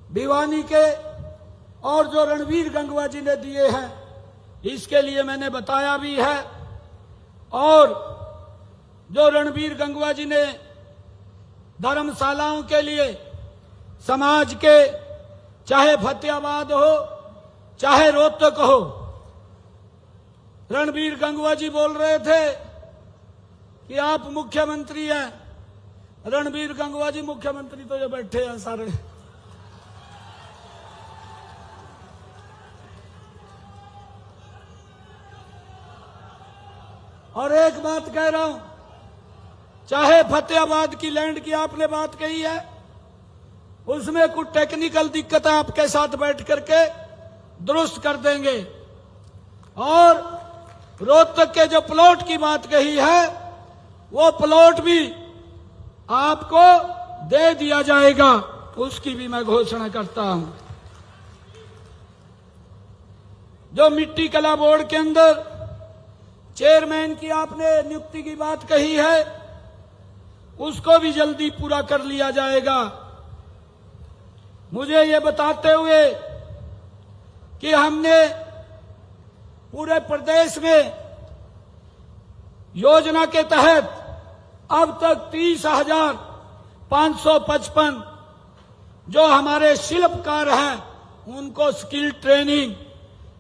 H: भिवानी के और जो रणबीर गंगवा जी ने दिए हैं, इसके लिए मैंने बताया भी है। और जो रणबीर गंगवा जी ने धर्मशालाओं के लिए समाज के, चाहे फतेहाबाद हो चाहे रोहतक हो, रणबीर गंगवा जी बोल रहे थे कि आप मुख्यमंत्री हैं। रणबीर गंगवा जी मुख्यमंत्री तो जो बैठे हैं सारे। और एक बात कह रहा हूं, चाहे फतेहाबाद की लैंड की आपने बात कही है, उसमें कुछ टेक्निकल दिक्कत है, आपके साथ बैठ करके दुरुस्त कर देंगे। और रोहतक के जो प्लॉट की बात कही है, वो प्लॉट भी आपको दे दिया जाएगा, उसकी भी मैं घोषणा करता हूं। जो मिट्टी कला बोर्ड के अंदर चेयरमैन की आपने नियुक्ति की बात कही है, उसको भी जल्दी पूरा कर लिया जाएगा। मुझे ये बताते हुए कि हमने पूरे प्रदेश में योजना के तहत अब तक 30,555 जो हमारे शिल्पकार हैं, उनको स्किल ट्रेनिंग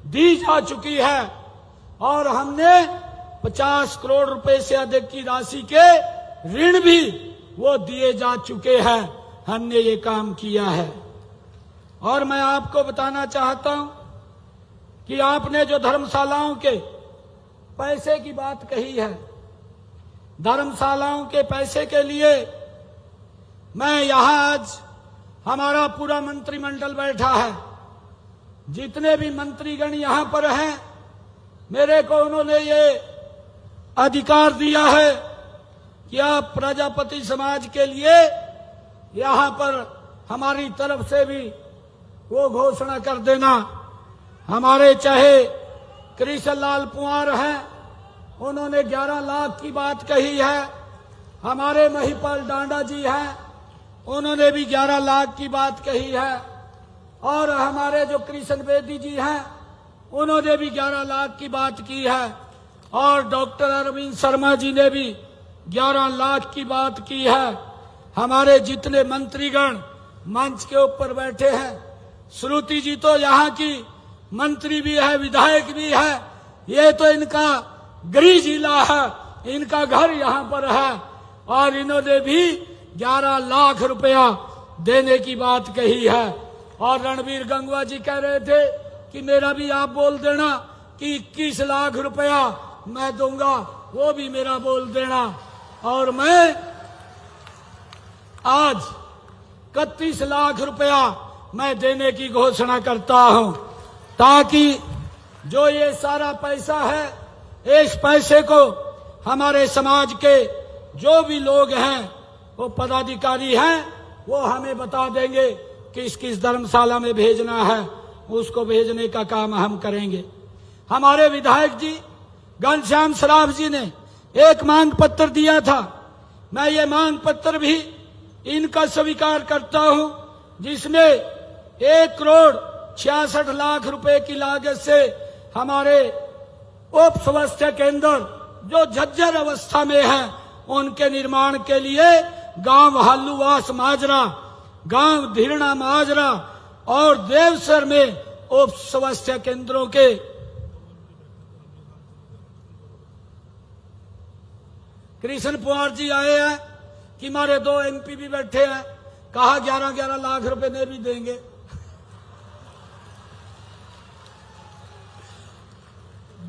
H: दी जा चुकी है। और हमने 50 करोड़ रुपए से अधिक की राशि के ऋण भी वो दिए जा चुके हैं। हमने ये काम किया है। और मैं आपको बताना चाहता हूं कि आपने जो धर्मशालाओं के पैसे की बात कही है, धर्मशालाओं के पैसे के लिए मैं यहां आज हमारा पूरा मंत्रिमंडल बैठा है, जितने भी मंत्रीगण यहां पर हैं, मेरे को उन्होंने ये अधिकार दिया है कि आप प्रजापति समाज के लिए यहां पर हमारी तरफ से भी वो घोषणा कर देना। हमारे चाहे कृष्ण लाल पुआर हैं, उन्होंने 11 लाख की बात कही है। हमारे महिपाल डांडा जी हैं, उन्होंने भी 11 लाख की बात कही है। और हमारे जो कृष्ण बेदी जी हैं, उन्होंने भी 11 लाख की बात की है। और डॉक्टर अरविंद शर्मा जी ने भी 11 लाख की बात की है। हमारे जितने मंत्रीगण मंच के ऊपर बैठे हैं, श्रुति जी तो यहाँ की मंत्री भी है, विधायक भी है, ये तो इनका गृह जिला है, इनका घर यहाँ पर है। और इन्होंने भी 11 लाख रुपया देने की बात कही है। और रणबीर गंगवा जी कह रहे थे कि मेरा भी आप बोल देना कि 21 लाख रुपया मैं दूंगा, वो भी मेरा बोल देना। और मैं आज 31 लाख रुपया मैं देने की घोषणा करता हूं, ताकि जो ये सारा पैसा है, इस पैसे को हमारे समाज के जो भी लोग हैं, वो पदाधिकारी हैं, वो हमें बता देंगे किस किस धर्मशाला में भेजना है, उसको भेजने का काम हम करेंगे। हमारे विधायक जी घनश्याम सराफ जी ने एक मांग पत्र दिया था, मैं ये मांग पत्र भी इनका स्वीकार करता हूं, जिसमें 1,66,00,000 रुपए की लागत से हमारे उप स्वास्थ्य केंद्र जो झज्जर अवस्था में है, उनके निर्माण के लिए गांव हालूवास माजरा, गांव धीरणा माजरा और देवसर में उप स्वास्थ्य केंद्रों के कृष्ण पुआर जी आए हैं कि हमारे 2 MP भी बैठे हैं, कहा 11-11 लाख रुपए ने भी देंगे।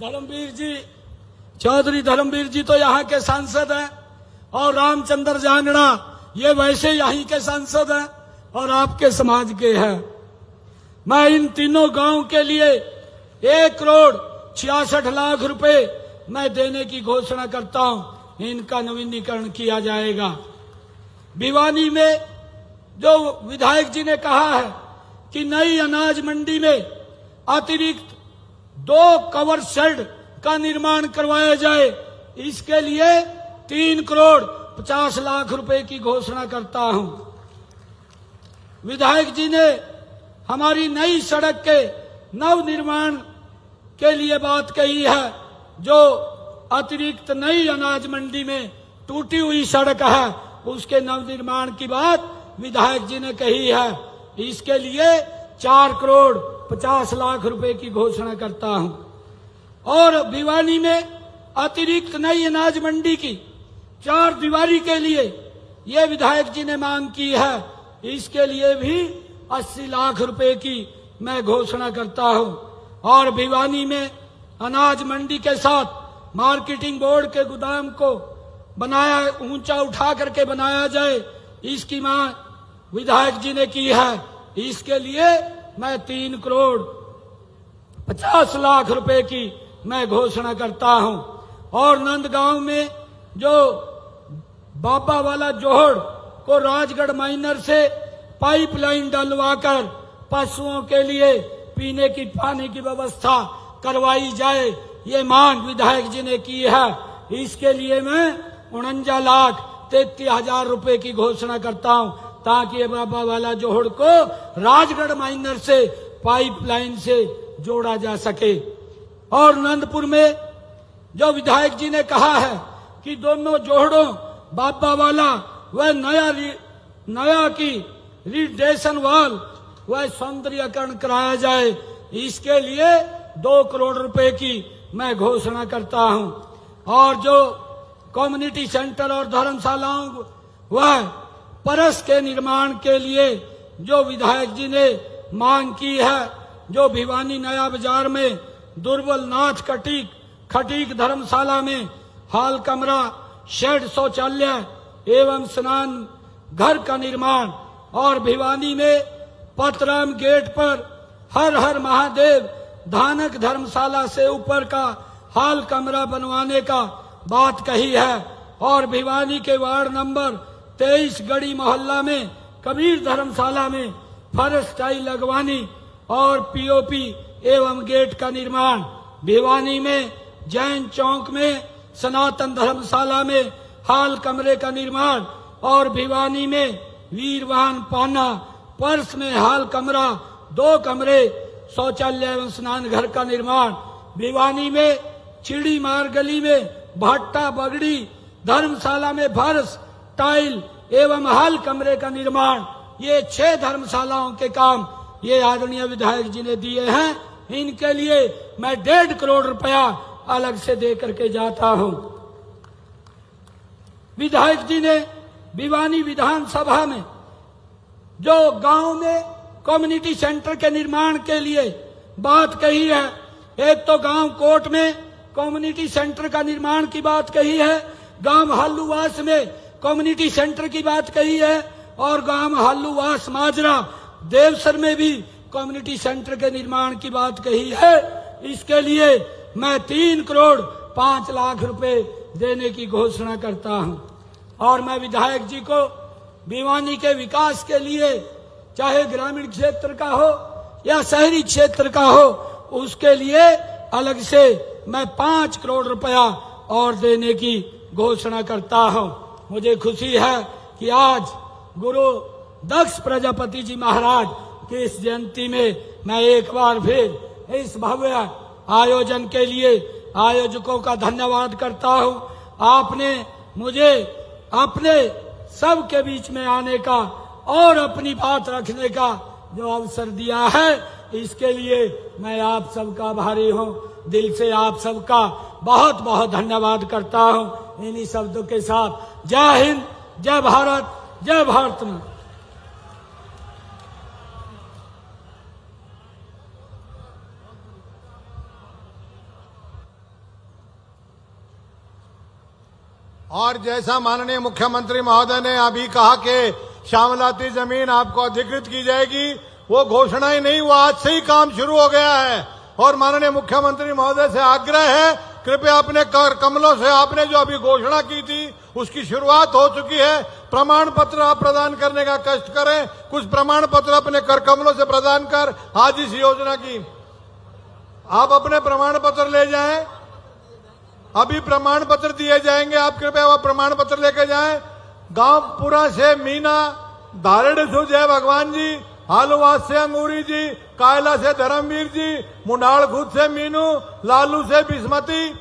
H: धर्मवीर जी चौधरी धर्मवीर जी तो यहाँ के सांसद हैं, और रामचंद्र जांगड़ा ये वैसे यहीं के सांसद हैं और आपके समाज के हैं। मैं इन तीनों गांव के लिए 1,66,00,000 रुपए मैं देने की घोषणा करता हूं। इनका नवीनीकरण किया जाएगा। भिवानी में जो विधायक जी ने कहा है कि नई अनाज मंडी में अतिरिक्त 2 कवर शेड का निर्माण करवाया जाए, इसके लिए 3,50,00,000 रुपए की घोषणा करता हूं। विधायक जी ने हमारी नई सड़क के नव निर्माण के लिए बात कही है। जो अतिरिक्त नई अनाज मंडी में टूटी हुई सड़क है, उसके नव निर्माण की बात विधायक जी ने कही है। इसके लिए 4,50,00,000 रुपए की घोषणा करता हूं। और भिवानी में अतिरिक्त नई अनाज मंडी की 4 दीवारी के लिए ये विधायक जी ने मांग की है। इसके लिए भी 80 लाख रुपए की मैं घोषणा करता हूं। और भिवानी में अनाज मंडी के साथ मार्केटिंग बोर्ड के गोदाम को बनाया, ऊंचा उठा करके बनाया जाए, इसकी मांग विधायक जी ने की है। इसके लिए मैं 3,50,00,000 रुपए की मैं घोषणा करता हूं। और नंदगांव में जो बाबा वाला जोहड़ को राजगढ़ माइनर से पाइपलाइन डलवाकर पशुओं के लिए पीने की पानी की व्यवस्था करवाई जाए, ये मांग विधायक जी ने की है। इसके लिए मैं 49,33,000 रुपए की घोषणा करता हूं, ताकि बाबा वाला जोहड़ को राजगढ़ माइनर से पाइपलाइन से जोड़ा जा सके। और नंदपुर में जो विधायक जी ने कहा है कि दोनों जोहड़ों बाबा वाला व नया की रिडेशन वाल व सौंदर्यकरण कराया जाए, इसके लिए 2 करोड़ रुपए की मैं घोषणा करता हूं। और जो कम्युनिटी सेंटर और धर्मशालाओं व परस के निर्माण के लिए जो विधायक जी ने मांग की है, जो भिवानी नया बाजार में दुर्बल नाथ खटीक धर्मशाला में हाल कमरा, शेड, शौचालय एवं स्नान घर का निर्माण, और भिवानी में पतराम गेट पर हर हर महादेव धानक धर्मशाला से ऊपर का हाल कमरा बनवाने का बात कही है। और भिवानी के वार्ड नंबर 23 गढ़ी मोहल्ला में कबीर धर्मशाला में फर्श टाइल लगवानी और पीओपी एवं गेट का निर्माण। भिवानी में जैन चौक में सनातन धर्मशाला में हाल कमरे का निर्माण, और भिवानी में वीरवान पाना पर्स में हाल कमरा, 2 कमरे, शौचालय एवं स्नान घर का निर्माण। भिवानी में चिड़ी मार गली में भट्टा बगड़ी धर्मशाला में फर्श टाइल एवं हाल कमरे का निर्माण। ये 6 धर्मशालाओं के काम ये आदरणीय विधायक जी ने दिए हैं। इनके लिए मैं 1.5 करोड़ रुपया अलग से दे करके जाता हूं। विधायक जी ने भिवानी विधानसभा में जो गांव में कम्युनिटी सेंटर के निर्माण के लिए बात कही है, एक तो गांव कोट में कम्युनिटी सेंटर का निर्माण की बात कही है, गांव हल्लुवास में कम्युनिटी सेंटर की बात कही है, और गांव हल्लुवास माजरा देवसर में भी कम्युनिटी सेंटर के निर्माण की बात कही है। इसके लिए मैं 3,05,00,000 रुपए देने की घोषणा करता हूं। और मैं विधायक जी को भिवानी के विकास के लिए, चाहे ग्रामीण क्षेत्र का हो या शहरी क्षेत्र का हो, उसके लिए अलग से मैं 5 करोड़ रुपया और देने की घोषणा करता हूं। मुझे खुशी है कि आज गुरु दक्ष प्रजापति जी महाराज की इस जयंती में मैं एक बार फिर इस भव्य आयोजन के लिए आयोजकों का धन्यवाद करता हूं। आपने मुझे अपने सबके बीच में आने का और अपनी बात रखने का जो अवसर दिया है, इसके लिए मैं आप सबका आभारी हूं। दिल से आप सबका बहुत बहुत धन्यवाद करता हूं। इन्हीं शब्दों के साथ जय हिंद, जय भारत, जय भारत मां।
B: और जैसा माननीय मुख्यमंत्री महोदय ने अभी कहा कि श्यामलाती जमीन आपको अधिकृत की जाएगी, वो घोषणा ही नहीं, वो आज से ही काम शुरू हो गया है। और माननीय मुख्यमंत्री महोदय से आग्रह है, कृपया अपने कर कमलों से आपने जो अभी घोषणा की थी उसकी शुरुआत हो चुकी है। प्रमाण पत्र आप प्रदान करने का कष्ट करें, कुछ प्रमाण पत्र अपने कर कमलों से प्रदान कर आज इस योजना की आप अपने प्रमाण पत्र ले जाएं। अभी प्रमाण पत्र दिए जाएंगे, आप कृपया वह प्रमाण पत्र लेकर जाएं। गांवपुरा से मीना, धारेड़ से जय भगवान जी, हालुवास से अंगूरी जी, कायला से धर्मवीर जी, मुंडाल खुद से मीनू, लालू से बिस्मती,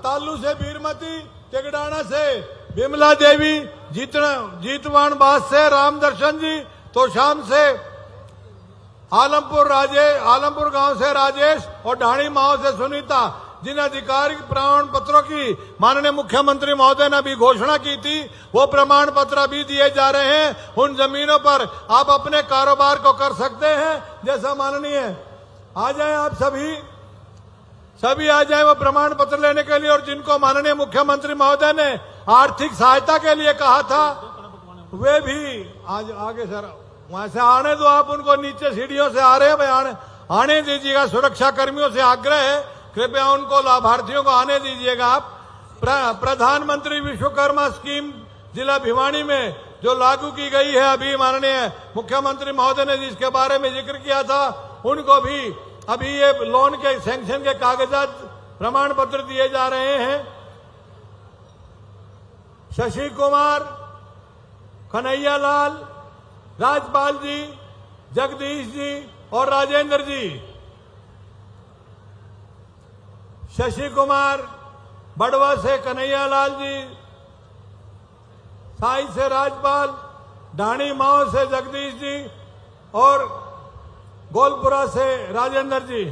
B: तालू से बीरमती, टिकडाना से बिमला देवी, जीतवान बास से राम दर्शन जी, तोशाम से आलमपुर गांव से राजेश और ढाणी माओ से सुनीता। जिन आधिकारिक प्रमाण पत्रों की माननीय मुख्यमंत्री महोदय ने अभी घोषणा की थी, वो प्रमाण पत्र अभी दिए जा रहे हैं। उन जमीनों पर आप अपने कारोबार को कर सकते हैं जैसा माननीय। आ जाएं आप सभी आ जाएं वो प्रमाण पत्र लेने के लिए। और जिनको माननीय मुख्यमंत्री महोदय ने आर्थिक सहायता के लिए कहा था, वे भी आज आगे सर वहां से आने दो, आप उनको नीचे सीढ़ियों से आ रहे हैं भाई, आने दीजिएगा। सुरक्षा कर्मियों से आग्रह है, कृपया उनको लाभार्थियों को आने दीजिएगा। आप प्रधानमंत्री विश्वकर्मा स्कीम जिला भिवानी में जो लागू की गई है, अभी माननीय मुख्यमंत्री महोदय ने जिसके बारे में जिक्र किया था, उनको भी अभी ये लोन के सैंक्शन के कागजात प्रमाण पत्र दिए जा रहे हैं। शशि कुमार, कन्हैया लाल, राजपाल जी, जगदीश जी और राजेंद्र जी। शशि कुमार बड़वा से कन्हैया लाल जी, साई से राजपाल, ढाणी माओ से जगदीश जी और गोलपुरा से राजेंद्र जी।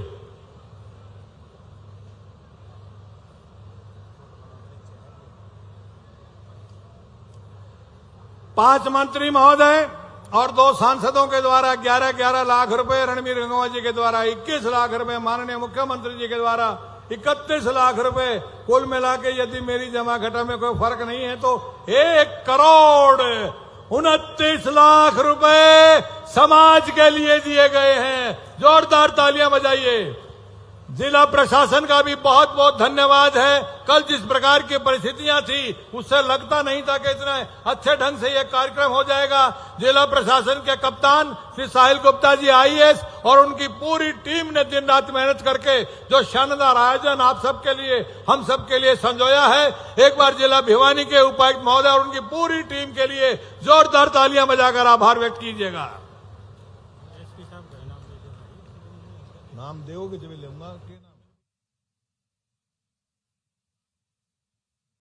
B: पांच मंत्री महोदय और 2 सांसदों के द्वारा 11-11 लाख रुपए, रणबीर गंगवा जी के द्वारा 21 लाख रुपए, माननीय मुख्यमंत्री जी के द्वारा 31 लाख रुपए, कुल मिला के यदि मेरी जमा घटा में कोई फर्क नहीं है तो 1,29 लाख रुपए समाज के लिए दिए गए हैं। जोरदार तालियां बजाइए। जिला प्रशासन का भी बहुत बहुत धन्यवाद है। कल जिस प्रकार की परिस्थितियां थी उससे लगता नहीं था कि इतने अच्छे ढंग से यह कार्यक्रम हो जाएगा। जिला प्रशासन के कप्तान श्री साहिल गुप्ता जी IAS और उनकी पूरी टीम ने दिन रात मेहनत करके जो शानदार आयोजन आप सबके लिए, हम सबके लिए संजोया है। एक बार जिला भिवानी के उपायुक्त महोदय और उनकी पूरी टीम के लिए जोरदार तालियां बजाकर आभार व्यक्त कीजिएगा। नाम दोगे जब लूंगा।